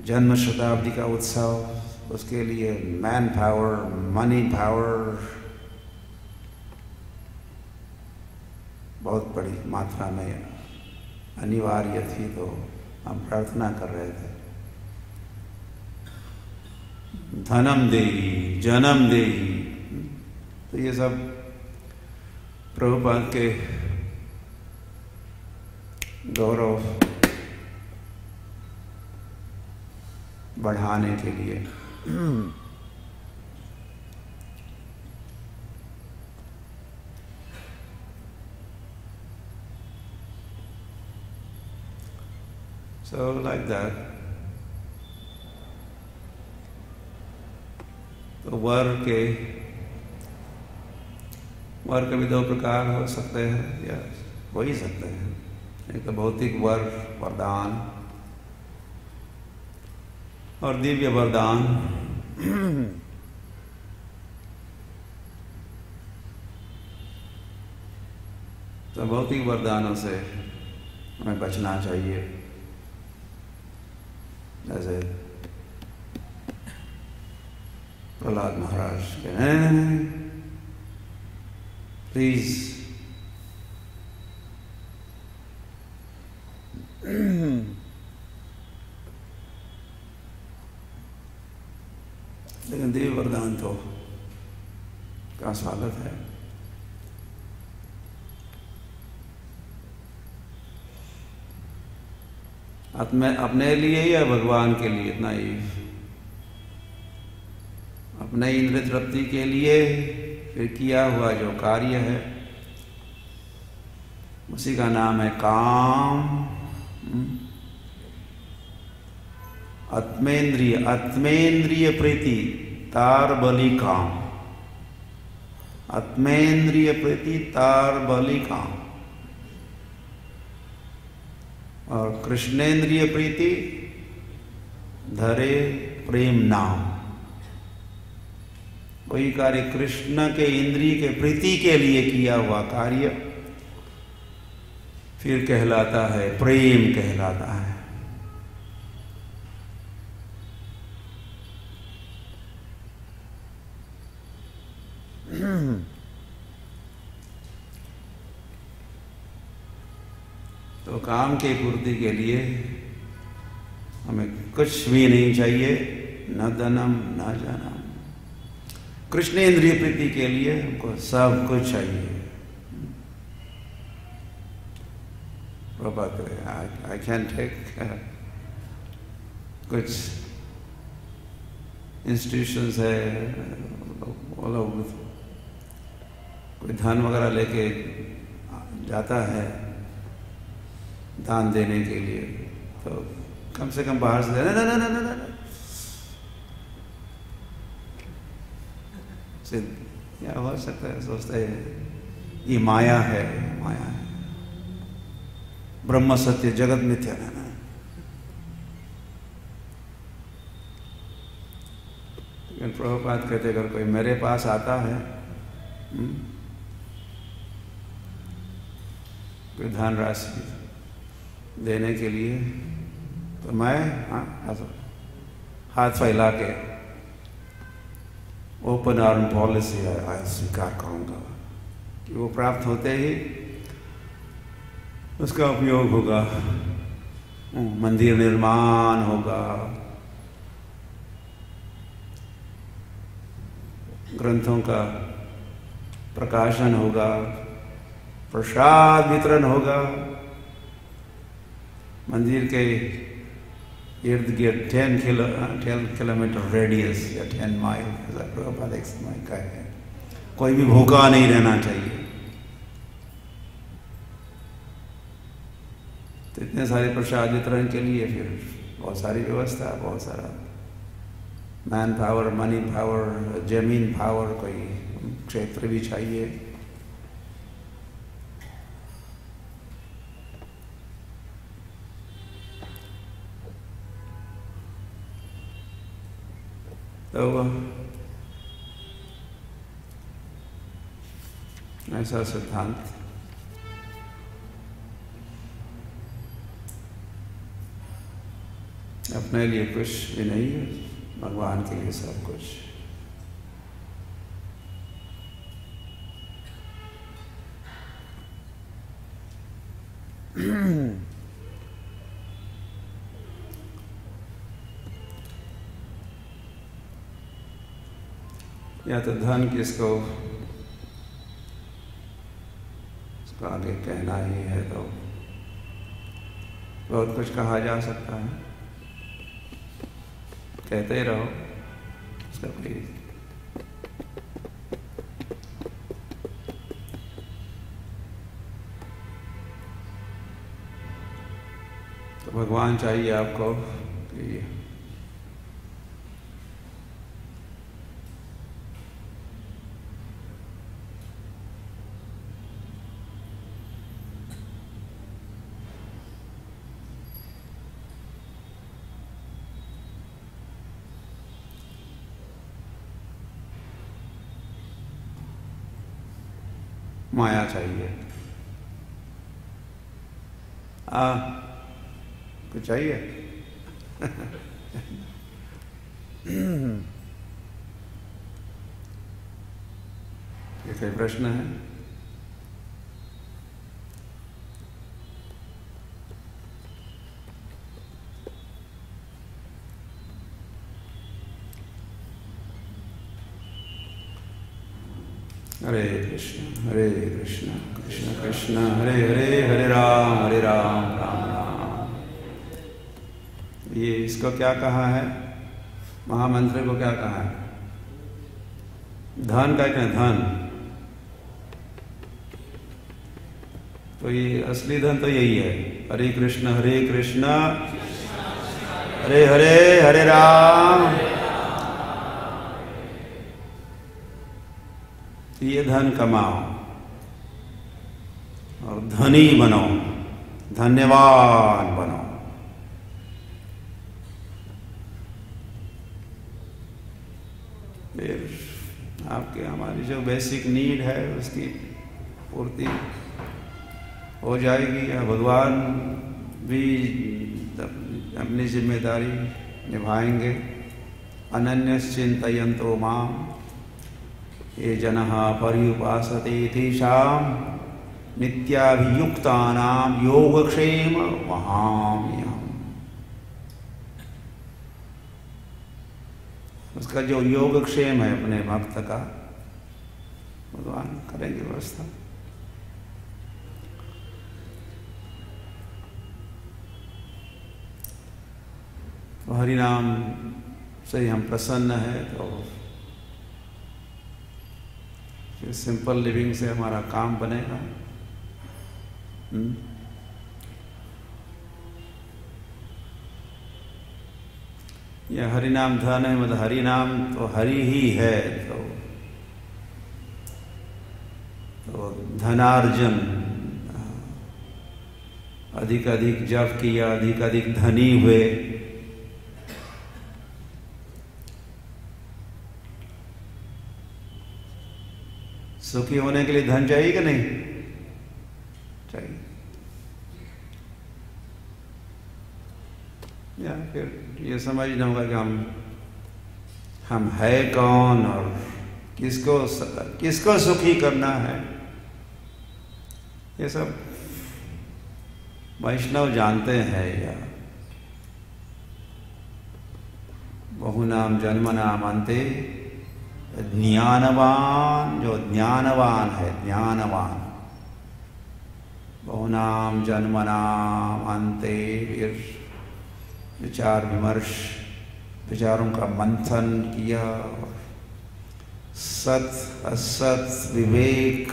A: जन्म शताब्दी का उत्सव, उसके लिए मैन पावर, मनी पावर बहुत बड़ी मात्रा में अनिवार्य थी। तो हम प्रार्थना कर रहे थे, धनम देहि जन्म देहि। तो ये सब प्रभुपाद के गौरव बढ़ाने के लिए। So like that, तो वर के भी दो प्रकार हो सकते हैं, या हो ही सकते हैं। एक तो भौतिक वर, वरदान, और दिव्य वरदान। तो भौतिक वरदानों से हमें बचना चाहिए। जैसे प्रहलाद महाराज के प्लीज लेकिन दिव्य वरदान तो का स्वागत है। अपने लिए या भगवान के लिए, इतना ही, अपने इंद्रिय तृप्ति के लिए, फिर किया हुआ जो कार्य है उसी का नाम है काम। आत्मेंद्रिय प्रीति तार बलि काम, आत्मेंद्रिय प्रीति तार बलि काम, और कृष्णेंद्रिय प्रीति धरे प्रेम नाम। वही कार्य कृष्ण के इंद्रिय के प्रीति के लिए किया हुआ कार्य फिर कहलाता है प्रेम कहलाता है। तो काम की पूर्ति के लिए हमें कुछ भी नहीं चाहिए, न धनम न जनम। कृष्णेंद्रिय प्रीति के लिए हमको सब कुछ चाहिए। I can take कुछ इंस्टीट्यूशंस है, कोई धन वगैरह लेके जाता है दान देने के लिए, तो कम से कम बाहर से ना ना ना ना ना ना क्या हो सकता है, सोचता है ये माया है, माया है, ब्रह्म सत्य जगत मिथ्या है ना। लेकिन प्रभुपाद कहते अगर कोई मेरे पास आता है कोई धन राशि देने के लिए, तो मैं हाथ फैला के ओपन आर्म पॉलिसी स्वीकार करूंगा कि वो प्राप्त होते ही उसका उपयोग होगा, मंदिर निर्माण होगा, ग्रंथों का प्रकाशन होगा, प्रसाद वितरण होगा, मंदिर के इर्द गिर्द 10 किलोमीटर रेडियस या 10 माइल का है, कोई भी भूखा नहीं रहना चाहिए। तो इतने सारे प्रसाद वितरण के लिए फिर बहुत सारी व्यवस्था, बहुत सारा मैन पावर, मनी पावर, जमीन पावर, कोई क्षेत्र भी चाहिए। तो ऐसा सिद्धांत अपने लिए कुछ भी नहीं है, भगवान के लिए सब कुछ। या तो धन किसको उसको आगे कहना ही है, तो बहुत कुछ कहा जा सकता है, कहते ही रहो, उसका कोई तो भगवान चाहिए आपको कि माया चाहिए, कुछ चाहिए। ये कोई प्रश्न है? हरे कृष्ण कृष्ण कृष्ण हरे हरे, हरे राम राम राम। ये इसको क्या कहा है, महामंत्र को क्या कहा है? धन का क्या, धन तो ये असली धन तो यही है, हरे कृष्ण हरे हरे हरे राम। ये धन कमाओ और धनी बनो, धन्यवान बनो। फिर आपके हमारी जो बेसिक नीड है उसकी पूर्ति हो जाएगी। या भगवान भी अपनी जिम्मेदारी निभाएंगे। अनन्यश्चिन्तयन्तो मां ये जनः पर्युपासते तेषां नित्याभियुक्तानां योगक्षेम वहाम्यहम्। उसका जो योगक्षेम है अपने भक्त का भगवान करेंगे व्यवस्था। तो हरि नाम से हम प्रसन्न है तो फिर सिंपल लिविंग से हमारा काम बनेगा। यह हरि नाम धन है, मतलब हरि नाम तो हरि ही है। तो धनार्जन अधिक अधिक जप किया, अधिक अधिक धनी हुए। सुखी होने के लिए धन चाहिए कि नहीं चाहिए? या फिर ये समझना होगा कि हम है कौन और किसको सुखी करना है। ये सब वैष्णव जानते हैं। या बहुनाम जन्मनाम अन्ते ज्ञानवान, जो ज्ञानवान है, ज्ञानवान। बहुनाम जन्मनाम अन्ते, विचार विमर्श, विचारों का मंथन किया, सत असत विवेक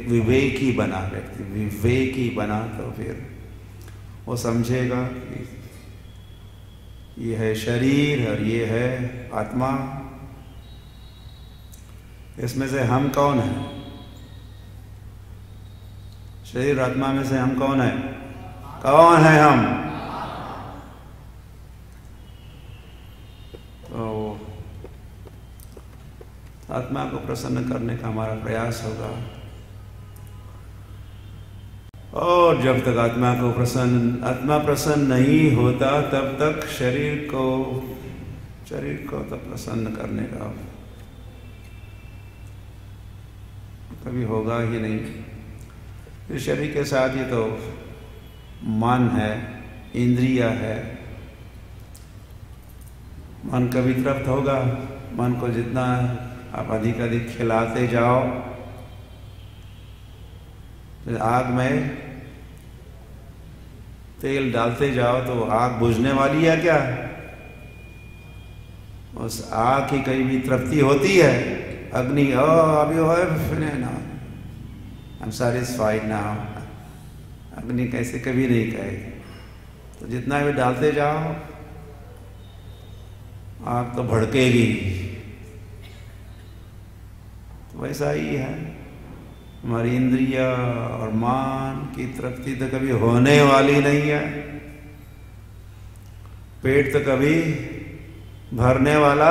A: विवेकी बना, व्यक्ति विवेकी बना तो फिर वो समझेगा कि ये है शरीर और ये है आत्मा। इसमें से हम कौन है? शरीर आत्मा में से हम कौन है? कौन है हम? तो आत्मा को प्रसन्न करने का हमारा प्रयास होगा। और जब तक आत्मा प्रसन्न नहीं होता तब तक शरीर को तो प्रसन्न करने का कभी होगा ही नहीं। इस शरीर के साथ ही तो मन है, इंद्रिय है। मन कभी तृप्त होगा? मन को जितना आप अधिक अधिक खिलाते जाओ, आग में तेल डालते जाओ तो आग बुझने वाली है क्या? उस आग की कहीं भी तृप्ति होती है? अग्नि अभी हो ना, आई एम सैटिस्फाइड नाउ। अग्नि कैसे कभी नहीं कहेगी। तो जितना भी डालते जाओ आग तो भड़केगी। तो वैसा ही है हमारी इंद्रिय और मान की तृप्ति तो कभी होने वाली नहीं है। पेट तो कभी भरने वाला,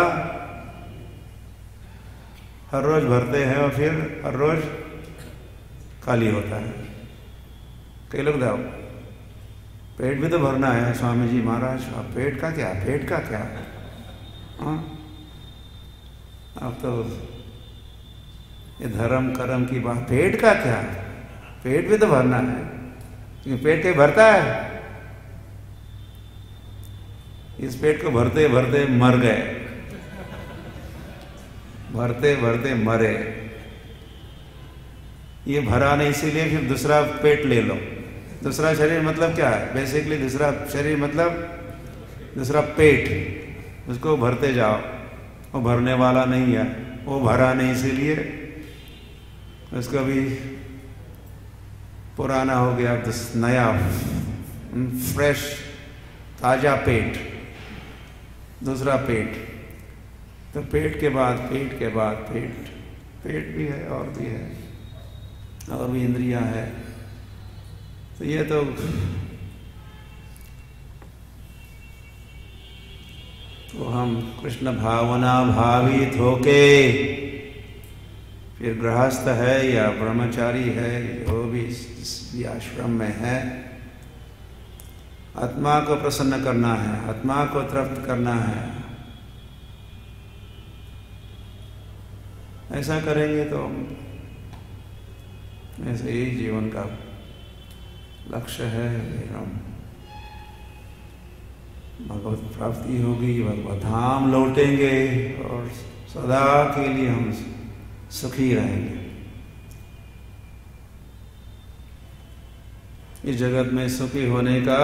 A: हर रोज भरते हैं और फिर हर रोज खाली होता है। कई लोग दाओ पेट भी तो भरना है। स्वामी जी महाराज पेट का क्या, पेट का क्या? हाँ, अब तो ये धर्म कर्म की बात, पेट का क्या? पेट भी तो भरना है। क्योंकि पेट कहीं भरता है? इस पेट को भरते भरते मर गए, भरते भरते मरे। ये भरा नहीं, इसीलिए फिर दूसरा पेट ले लो। दूसरा शरीर मतलब क्या है? बेसिकली दूसरा शरीर मतलब दूसरा पेट, उसको भरते जाओ। वो भरने वाला नहीं है, वो भरा नहीं, इसीलिए उसको भी पुराना हो गया तो नया फ्रेश ताजा पेट, दूसरा पेट, तो पेट के बाद पेट के बाद पेट, पेट भी है और भी है और भी इंद्रियां है। तो ये तो हम कृष्ण भावना भावित होके, फिर गृहस्थ है या ब्रह्मचारी है, जो भी आश्रम में है, आत्मा को प्रसन्न करना है, आत्मा को तृप्त करना है। ऐसा करेंगे तो ऐसे ही जीवन का लक्ष्य है। हम भगवत प्राप्ति होगी, भगवत धाम लौटेंगे और सदा के लिए हम सुखी रहेंगे। इस जगत में सुखी होने का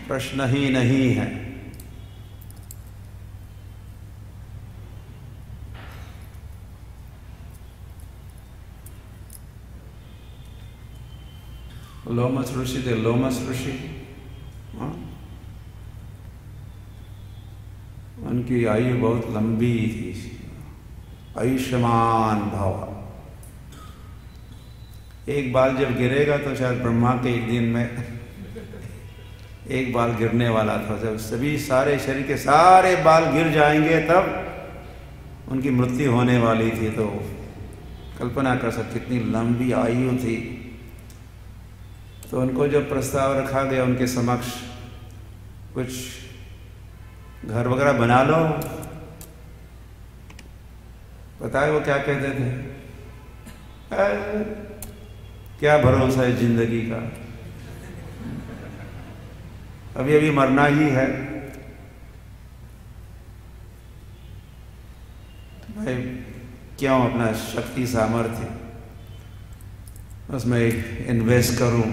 A: प्रश्न ही नहीं है। लोमस ऋषि थे, लोमस ऋषि, उनकी आयु बहुत लंबी थी, आयुष्मान भव। एक बाल जब गिरेगा तो शायद ब्रह्मा के एक दिन में एक बाल गिरने वाला था। जब सभी सारे शरीर के सारे बाल गिर जाएंगे तब उनकी मृत्यु होने वाली थी। तो कल्पना कर सकते कितनी लंबी आयु थी। तो उनको जो प्रस्ताव रखा गया उनके समक्ष, कुछ घर वगैरह बना लो, पता है वो क्या कहते थे? क्या भरोसा है जिंदगी का, अभी अभी मरना ही है भाई, क्यों अपना शक्ति सामर्थ्य उसमें इन्वेस्ट करूं,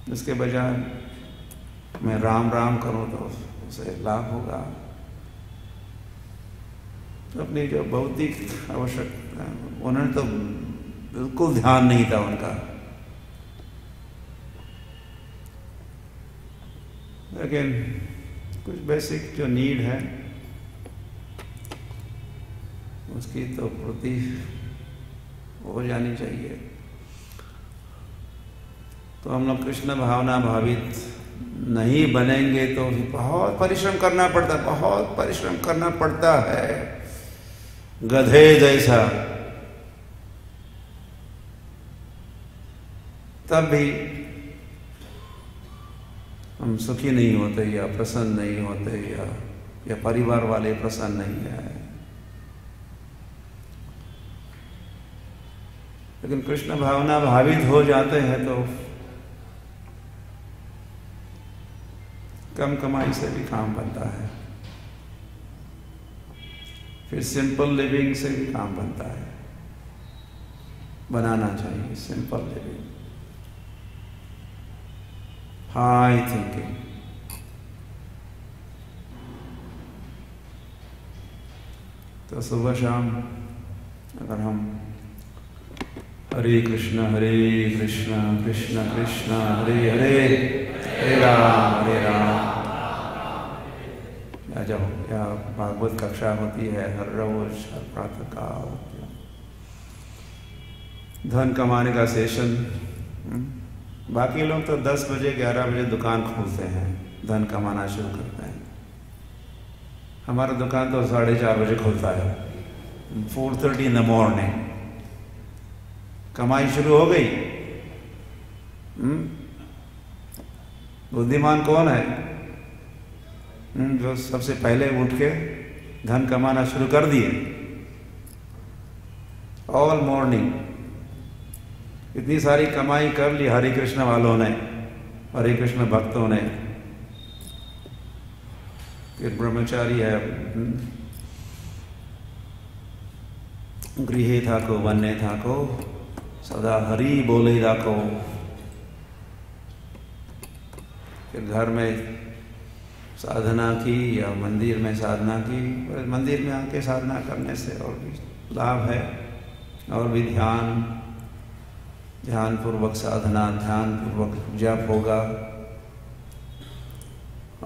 A: इसके बजाय मैं राम राम करूं तो उसे लाभ होगा। तो अपनी जो भौतिक आवश्यकता, उन्होंने तो बिल्कुल ध्यान नहीं था उनका, लेकिन कुछ बेसिक जो नीड है उसकी तो पूर्ति हो जानी चाहिए। तो हम लोग कृष्ण भावना भावित नहीं बनेंगे तो बहुत परिश्रम करना पड़ता है, बहुत परिश्रम करना पड़ता है, गधे जैसा। तब भी हम सुखी नहीं होते या प्रसन्न नहीं होते, या परिवार वाले प्रसन्न नहीं है। लेकिन कृष्ण भावना भावित हो जाते हैं तो कम कमाई से भी काम बनता है, फिर सिंपल लिविंग से भी काम बनता है। बनाना चाहिए सिंपल लिविंग, हाई थिंकिंग। तो सुबह शाम अगर हम हरे कृष्ण कृष्ण कृष्ण हरे हरे, हरे राम या भागवत कक्षा होती है हर रोज, हर प्रातः काल। धन कमाने का सेशन, बाकी लोग तो 10 बजे 11 बजे दुकान खोलते हैं, धन कमाना शुरू करते हैं। हमारा दुकान तो 4:30 बजे खुलता है, 4:30 in the morning। कमाई शुरू हो गई। बुद्धिमान कौन है? जो सबसे पहले उठ के धन कमाना शुरू कर दिए। ऑल मॉर्निंग इतनी सारी कमाई कर ली हरे कृष्ण वालों ने, हरे कृष्ण भक्तों ने। फिर ब्रह्मचारी है, गृहे था को वन्य था को सदा हरि बोले राखो। फिर घर में साधना की या मंदिर में साधना की, मंदिर में आके साधना करने से और भी लाभ है। और भी ध्यानपूर्वक साधना, ध्यानपूर्वक जप होगा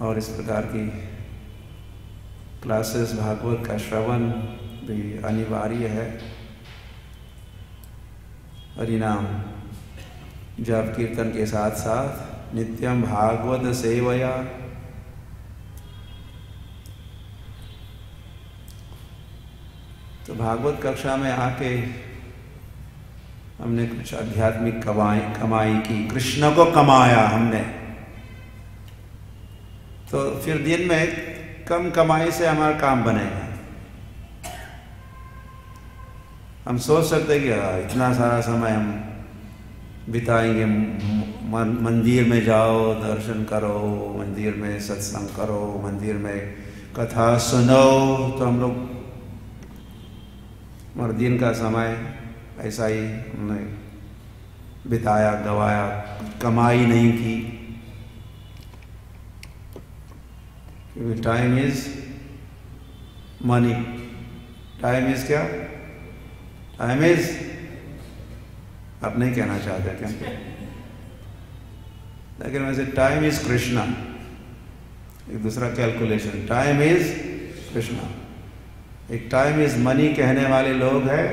A: और इस प्रकार की क्लासेस भागवत का श्रवण भी अनिवार्य है। हरिनाम जप कीर्तन के साथ साथ नित्यम भागवत सेवया। तो भागवत कक्षा में आके हमने कुछ आध्यात्मिक कमाई की, कृष्ण को कमाया हमने। तो फिर दिन में कम कमाई से हमारा काम बनेगा। हम सोच सकते हैं कि इतना सारा समय हम बिताएंगे, मंदिर में जाओ, दर्शन करो, मंदिर में सत्संग करो, मंदिर में कथा सुनो, तो हम लोग हमारे दिन का समय ऐसा ही हमने बिताया, गवाया, कमाई नहीं की। क्योंकि time is money. Time is क्या? टाइम इज, आप नहीं कहना चाहते क्या? लेकिन वैसे टाइम इज कृष्णा। एक दूसरा कैलकुलेशन, टाइम इज कृष्णा। एक टाइम इज मनी कहने वाले लोग हैं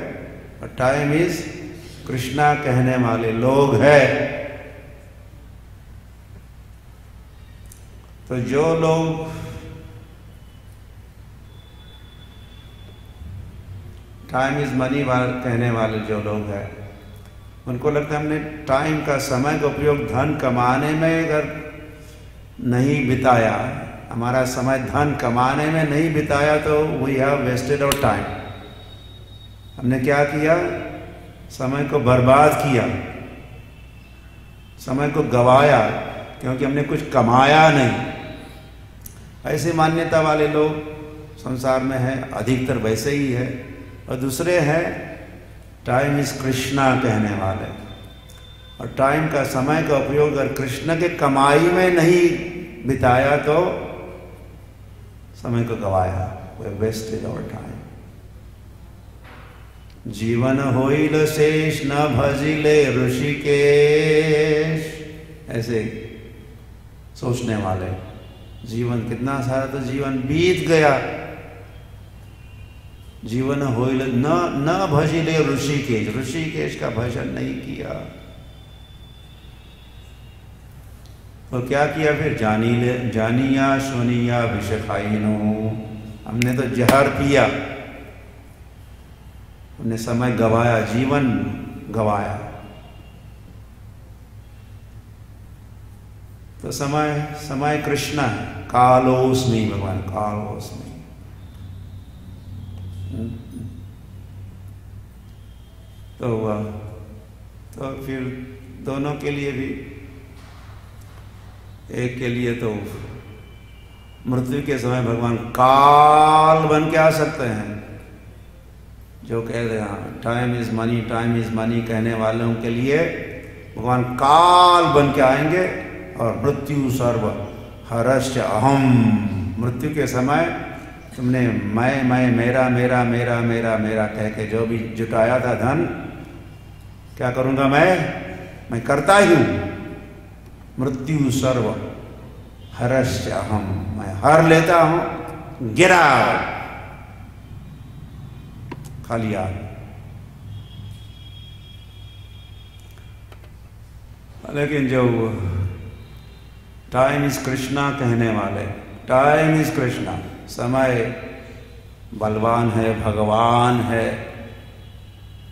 A: और टाइम इज कृष्णा कहने वाले लोग हैं। तो जो लोग टाइम इज मनी कहने वाले जो लोग हैं, उनको लगता है हमने टाइम का, समय का उपयोग धन कमाने में अगर नहीं बिताया, हमारा समय धन कमाने में नहीं बिताया, तो we have wasted our time. हमने क्या किया? समय को बर्बाद किया, समय को गवाया, क्योंकि हमने कुछ कमाया नहीं। ऐसी मान्यता वाले लोग संसार में हैं, अधिकतर वैसे ही है। और दूसरे हैं टाइम इज कृष्णा कहने वाले। और टाइम का, समय का उपयोग अगर कृष्ण के कमाई में नहीं बिताया तो समय को गवाया, वी वेस्टेड आवर टाइम। जीवन होइल शेष न भजिले ऋषिकेश, ऐसे सोचने वाले। जीवन कितना सारा तो जीवन बीत गया, जीवन होइल न भजिले ऋषिकेश, ऋषिकेश का भजन नहीं किया। तो क्या किया फिर? जानिया सुनिया विष खाइनो, हमने तो जहर पिया, हमने समय गवाया, जीवन गवाया। तो समय कृष्ण है। कालोस्मि, भगवान कालोस्मि। तो फिर दोनों के लिए भी, एक के लिए तो मृत्यु के समय भगवान काल बन के आ सकते हैं। जो कहते हैं time is money, time is money कहने वालों के लिए भगवान काल बन के आएंगे। और मृत्यु सर्व हरश्च अहम, मृत्यु के समय तुमने मैं मेरा मेरा मेरा मेरा मेरा कह के जो भी जुटाया था धन, क्या करूंगा? मैं करता ही हूं। मृत्यु सर्व हरश्च अहम, मैं हर लेता हूं, गिरा खालिया। लेकिन जो टाइम इज कृष्णा कहने वाले, टाइम इज कृष्णा, समय बलवान है, भगवान है,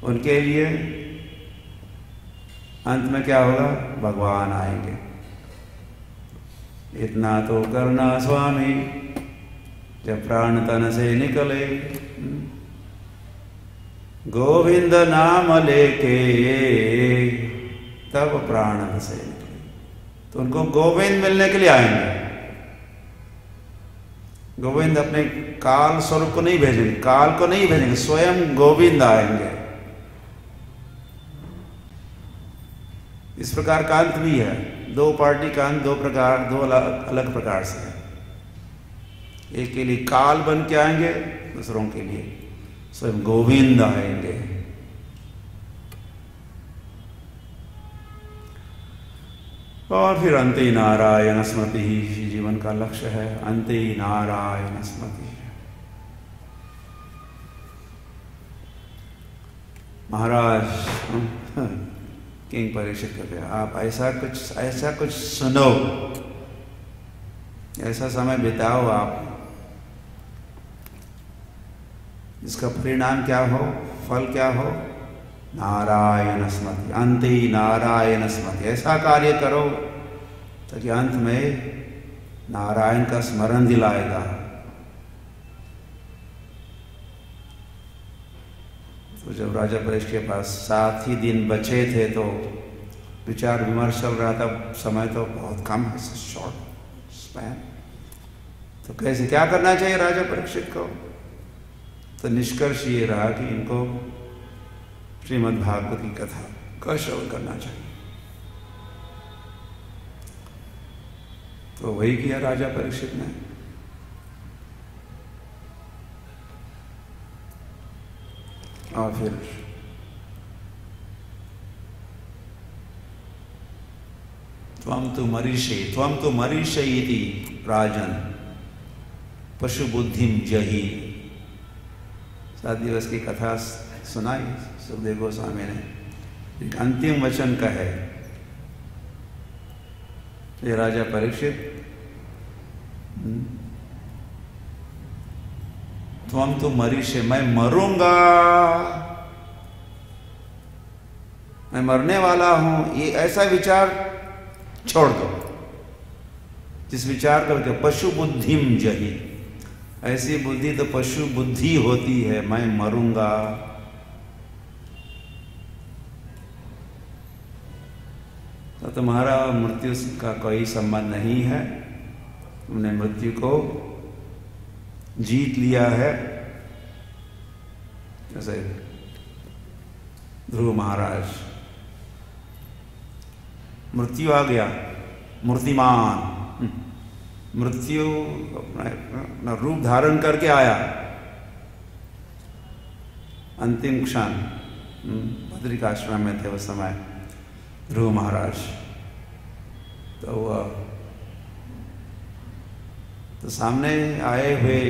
A: उनके लिए अंत में क्या होगा? भगवान आएंगे। इतना तो करना स्वामी, जब प्राण तन से निकले, गोविंद नाम लेके तब प्राण से निकले। तो उनको गोविंद मिलने के लिए आएंगे। गोविंद अपने काल स्वरूप को नहीं भेजेंगे, काल को नहीं भेजेंगे, स्वयं गोविंद आएंगे। इस प्रकार का अंत भी है। दो पार्टी का अंत दो अलग प्रकार से है। एक के लिए काल बन के आएंगे, दूसरों के लिए स्वयं गोविंद आएंगे। और फिर अंते नारायण स्मृति ही जीवन का लक्ष्य है। अंते नारायण स्मृति। महाराज किंग परीक्षित करते, आप ऐसा कुछ सुनो, ऐसा समय बिताओ आप जिसका परिणाम क्या हो, फल क्या हो, नारायण स्मृति। अंते नारायण स्मृति। ऐसा कार्य करो ताकि अंत में नारायण का स्मरण दिलाएगा। तो जब राजा परीक्षित के पास 7 ही दिन बचे थे तो विचार विमर्श चल रहा था। समय तो बहुत कम है, शॉर्ट स्पैन। तो कैसे क्या करना चाहिए राजा परीक्षित को? तो निष्कर्ष ये रहा कि इनको श्रीमद् भागवत की कथा का श्रवण करना चाहिए। तो वही किया राजा परीक्षित ने। और फिर त्वं तु मरीषे इति राजन पशु बुद्धिम जही। 7 दिवस की कथा सुनाई सुखदेव गोस्वामी ने। एक अंतिम वचन कहे, ये राजा परीक्षित, त्वं तु मरीषे, मैं मरूंगा, मैं मरने वाला हूं, ये ऐसा विचार छोड़ दो जिस विचार करके पशु बुद्धिम जही। ऐसी बुद्धि तो पशु बुद्धि होती है, मैं मरूंगा। तो तुम्हारा मृत्यु का कोई संबंध नहीं है, तुमने मृत्यु को जीत लिया है। जैसे ध्रुव महाराज, मृत्यु आ गया, मूर्तिमान, मृत्यु अपना रूप धारण करके आया। अंतिम क्षण बद्रिकाश्रम में थे उस समय ध्रुव महाराज। तो सामने आए हुए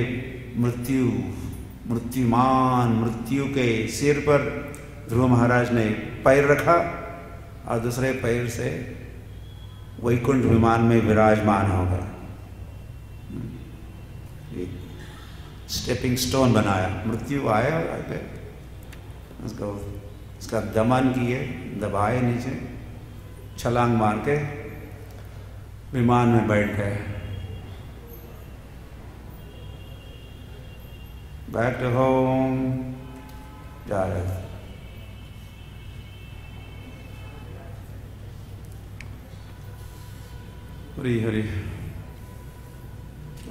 A: मृत्युमान मृत्यु के सिर पर ध्रुव महाराज ने पैर रखा और दूसरे पैर से वैकुंठ विमान में विराजमान हो गए। स्टेपिंग स्टोन बनाया, मृत्यु आया और आगे उसका दमन किए, दबाए, नीचे छलांग मार के विमान में बैठ गए। बैक टू होम जा रहे थे। हरी हरी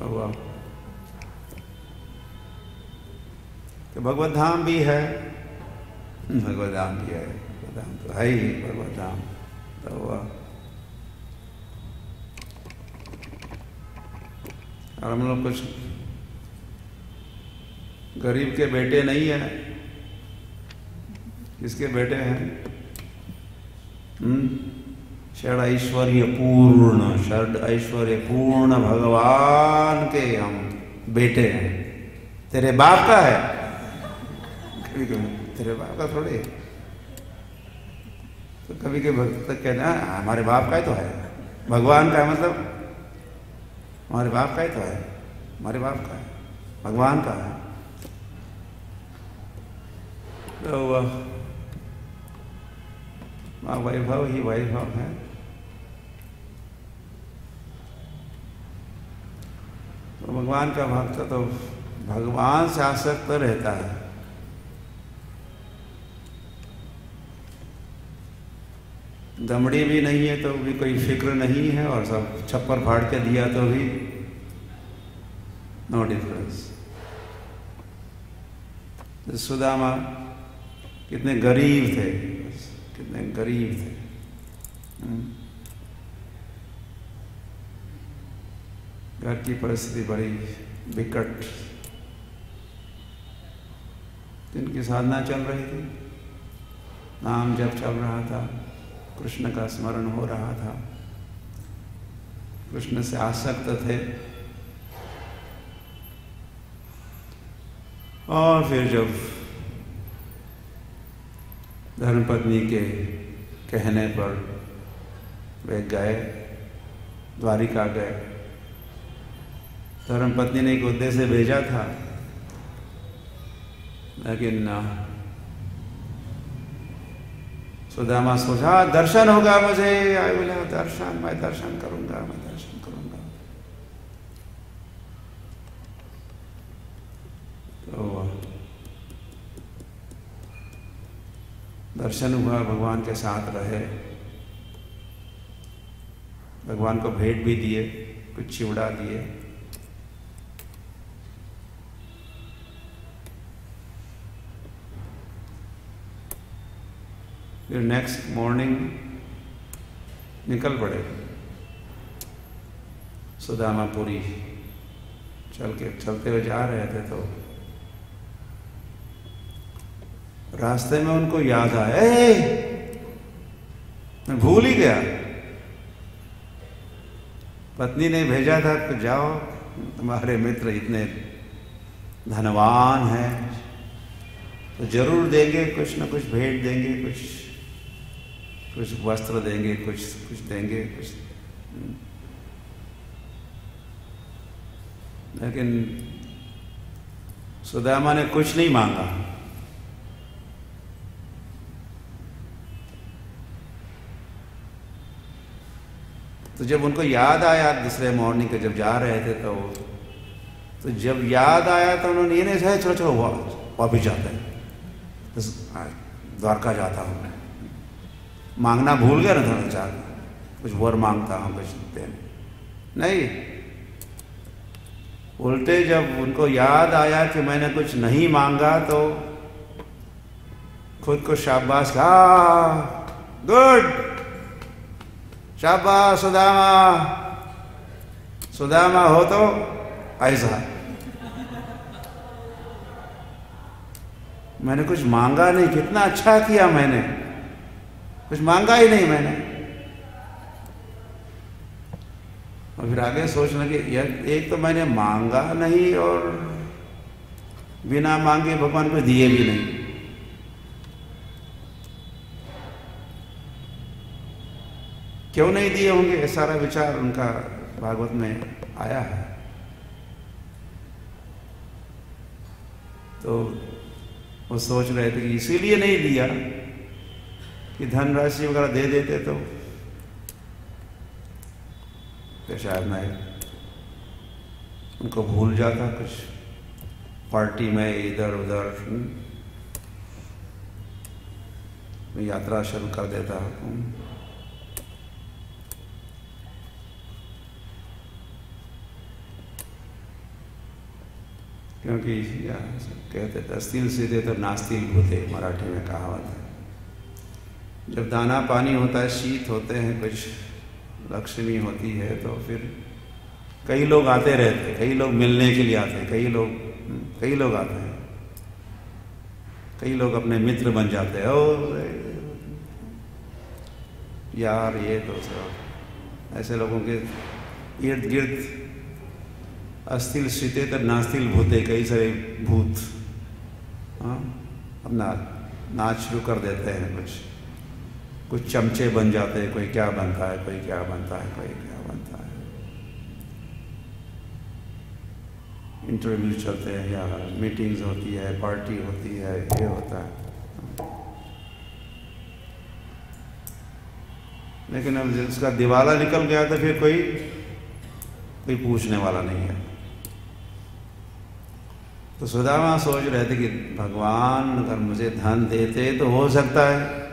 A: हुआ। तो भगवत धाम भी है, भगवत धाम भी है, भगवत धाम तो है ही भगवत धाम। तो हुआ और हम लोग कुछ गरीब के बेटे नहीं है। किसके बेटे हैं? षड ऐश्वर्य पूर्ण भगवान के हम बेटे हैं। तेरे बाप का है? कभी कभी तेरे बाप का थोड़े। तो कभी कभी भक्त कहते हैं हमारे बाप का ही तो है, भगवान का है, मतलब हमारे बाप का ही तो है, हमारे बाप का है, भगवान का है। तो वह वैभव ही वैभव है। तो भगवान का भक्त तो भगवान से आसक्त रहता है। दमड़ी भी नहीं है तो भी कोई फिक्र नहीं है, और सब छप्पर फाड़ के दिया तो भी नो डिफरेंस। सुदामा कितने गरीब थे, कितने गरीब थे। घर की परिस्थिति बड़ी विकट, जिनकी साधना चल रही थी, नाम जप चल रहा था, कृष्ण का स्मरण हो रहा था, कृष्ण से आसक्त थे। और फिर जब धर्मपत्नी के कहने पर वे गए, द्वारिका गए। धर्मपत्नी ने एक उद्देश्य से भेजा था, लेकिन सुदामा सोचा दर्शन होगा मुझे, आई विल हैव दर्शन, मैं दर्शन करूंगा, मैं दर्शन करूंगा। तो दर्शन हुआ, भगवान के साथ रहे, भगवान को भेंट भी दिए, कुछ चिवड़ा दिए। फिर नेक्स्ट मॉर्निंग निकल पड़े सुदामापुरी। चलते हुए जा रहे थे तो रास्ते में उनको याद आया, मैं भूल ही गया, पत्नी ने भेजा था तो जाओ, तुम्हारे मित्र इतने धनवान हैं तो जरूर देंगे, कुछ न कुछ भेंट देंगे, कुछ वस्त्र देंगे, कुछ देंगे, कुछ। लेकिन सुदामा ने कुछ नहीं मांगा। तो जब उनको याद आया, दूसरे मॉर्निंग के जब जा रहे थे तो जब याद आया तो उन्होंने ये नहीं कहा चलो वापिस जाते हैं, द्वारका जाता हूँ। मैं मांगना भूल गया ना, थोड़ा चार कुछ वर मांगता हूँ, कुछ देने नहीं। उल्टे जब उनको याद आया कि मैंने कुछ नहीं मांगा तो खुद को शाबाश कहा, गुड, शाबाश सुदामा हो तो ऐसा। मैंने कुछ मांगा नहीं, कितना अच्छा किया, मैंने कुछ मांगा ही नहीं मैंने। और फिर आगे सोचने लगे, यार एक तो मैंने मांगा नहीं और बिना मांगे भगवान को दिए भी नहीं। क्यों नहीं दिए होंगे, ये सारा विचार उनका भागवत में आया है। तो वो सोच रहे थे कि इसीलिए नहीं दिया कि धनराशि वगैरह दे देते तो शायद मैं उनको भूल जाता, कुछ पार्टी में इधर उधर यात्रा शुरू कर देता। क्योंकि कहते थे अस्तिल सीधे तो नास्तिल भूते, मराठी में कहावत है। जब दाना पानी होता है, शीत होते हैं, कुछ लक्ष्मी होती है, तो फिर कई लोग आते रहते, कई लोग मिलने के लिए आते, कई लोग आते हैं, कई लोग अपने मित्र बन जाते हैं। ओ यार ये तो सब ऐसे लोगों के इर्द गिर्द अस्थिल स्थिते तो नास्तिल भूते, कई सारे भूत अपना नाच शुरू कर देते हैं, कुछ चमचे बन जाते हैं, कोई क्या बनता है, कोई क्या बनता है, कोई क्या बनता है। इंटरव्यू चलते हैं या मीटिंग्स होती है, पार्टी होती है, ये होता है। लेकिन अब उसका दिवाला निकल गया तो फिर कोई पूछने वाला नहीं है। तो सुदामा सोच रहे थे कि भगवान अगर मुझे धन देते तो हो सकता है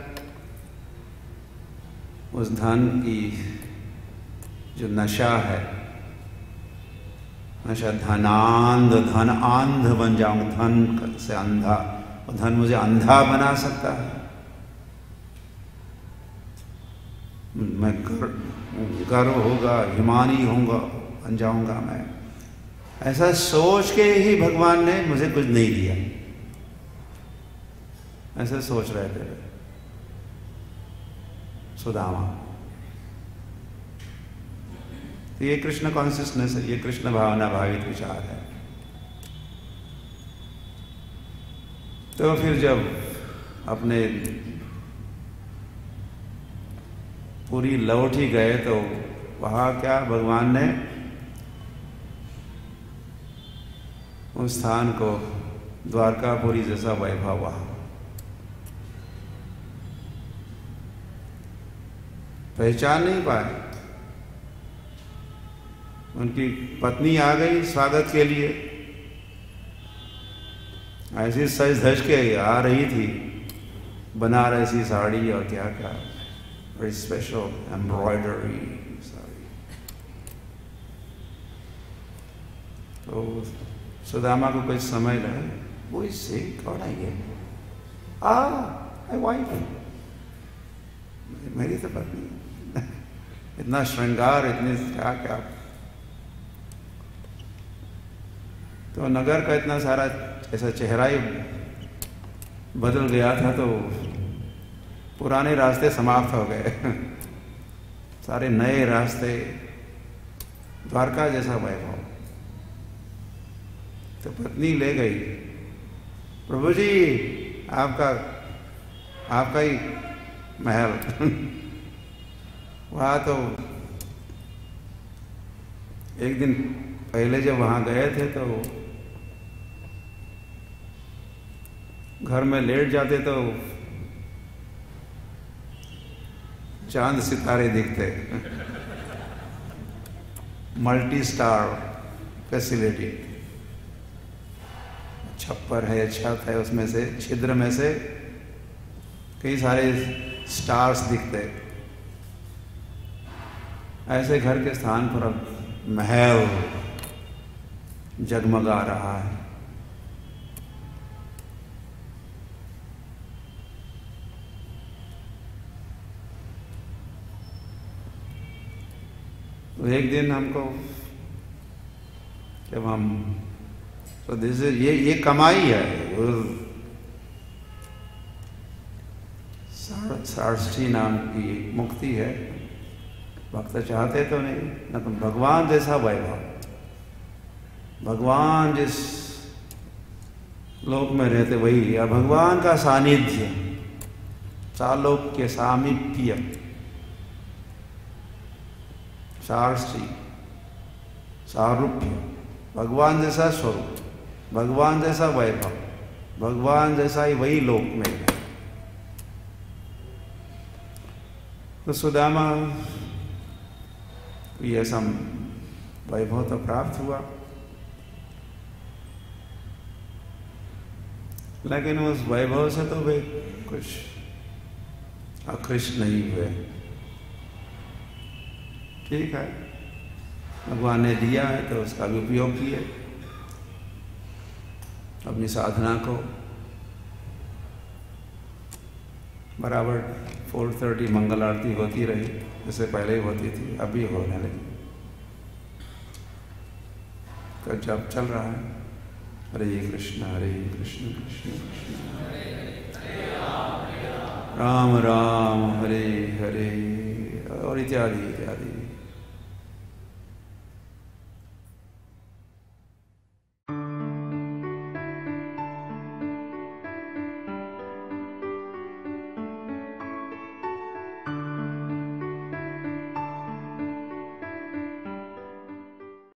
A: उस धन की जो नशा है, नशा धन आंध बन जाऊंगा, धन से अंधा, और धन मुझे अंधा बना सकता है। मैं गर्व होगा, हिमानी होऊंगा, बन जाऊंगा मैं। ऐसा सोच के ही भगवान ने मुझे कुछ नहीं दिया। ऐसे सोच रहे थे सुदामा। तो ये कृष्ण कॉन्शियसनेस है, ये कृष्ण भावना भावित विचार है। तो फिर जब अपने पूरी लौट ही गए तो वहां क्या भगवान ने उस स्थान को द्वारकापुरी जैसा वैभव हुआ। पहचान नहीं पाए। उनकी पत्नी आ गई स्वागत के लिए, ऐसी सज धज के आ रही थी, बनारसी साड़ी और क्या क्या, वेरी स्पेशल एम्ब्रॉयडरी साड़ी। तो सुदामा को कुछ समझ लगा, वो इससे कौन आई है? वाइफ, मेरी तो पत्नी। इतना श्रृंगार, इतने क्या क्या। तो नगर का इतना सारा ऐसा चेहरा ही बदल गया था, तो पुराने रास्ते समाप्त हो गए। सारे नए रास्ते, द्वारका जैसा वैभव। तो पत्नी ले गई, प्रभु जी आपका ही महल। वहाँ तो एक दिन पहले जब वहाँ गए थे तो घर में लेट जाते तो चांद सितारे दिखते। मल्टी स्टार फैसिलिटी, छप्पर है, छत है, उसमें से छिद्र में से कई सारे स्टार्स दिखते। ऐसे घर के स्थान पर अब महल जगमगा रहा है। तो एक दिन हमको जब हम तो ये कमाई है, सारस्थी नाम की मुक्ति है। भक्त चाहते तो नहीं, न तो भगवान जैसा वैभव, भगवान जिस लोक में रहते वही, या भगवान का सानिध्य, सालोक्य, सामीप्य, सारस्थी, सारूप्य, भगवान जैसा स्वरूप, भगवान जैसा वैभव, भगवान जैसा ही वही लोक में है। तो सुदामा ये सब वैभव तो प्राप्त हुआ, लेकिन उस वैभव से तो वे कुछ आकृष्ट नहीं हुए। ठीक है, भगवान ने दिया है तो उसका भी उपयोग किए, अपनी साधना को बराबर 4:30 मंगल आरती होती रही, जैसे पहले ही होती थी, अभी होने लगी। तो जब चल रहा है हरे कृष्ण कृष्ण कृष्ण राम राम हरे हरे और इत्यादि इत्यादि।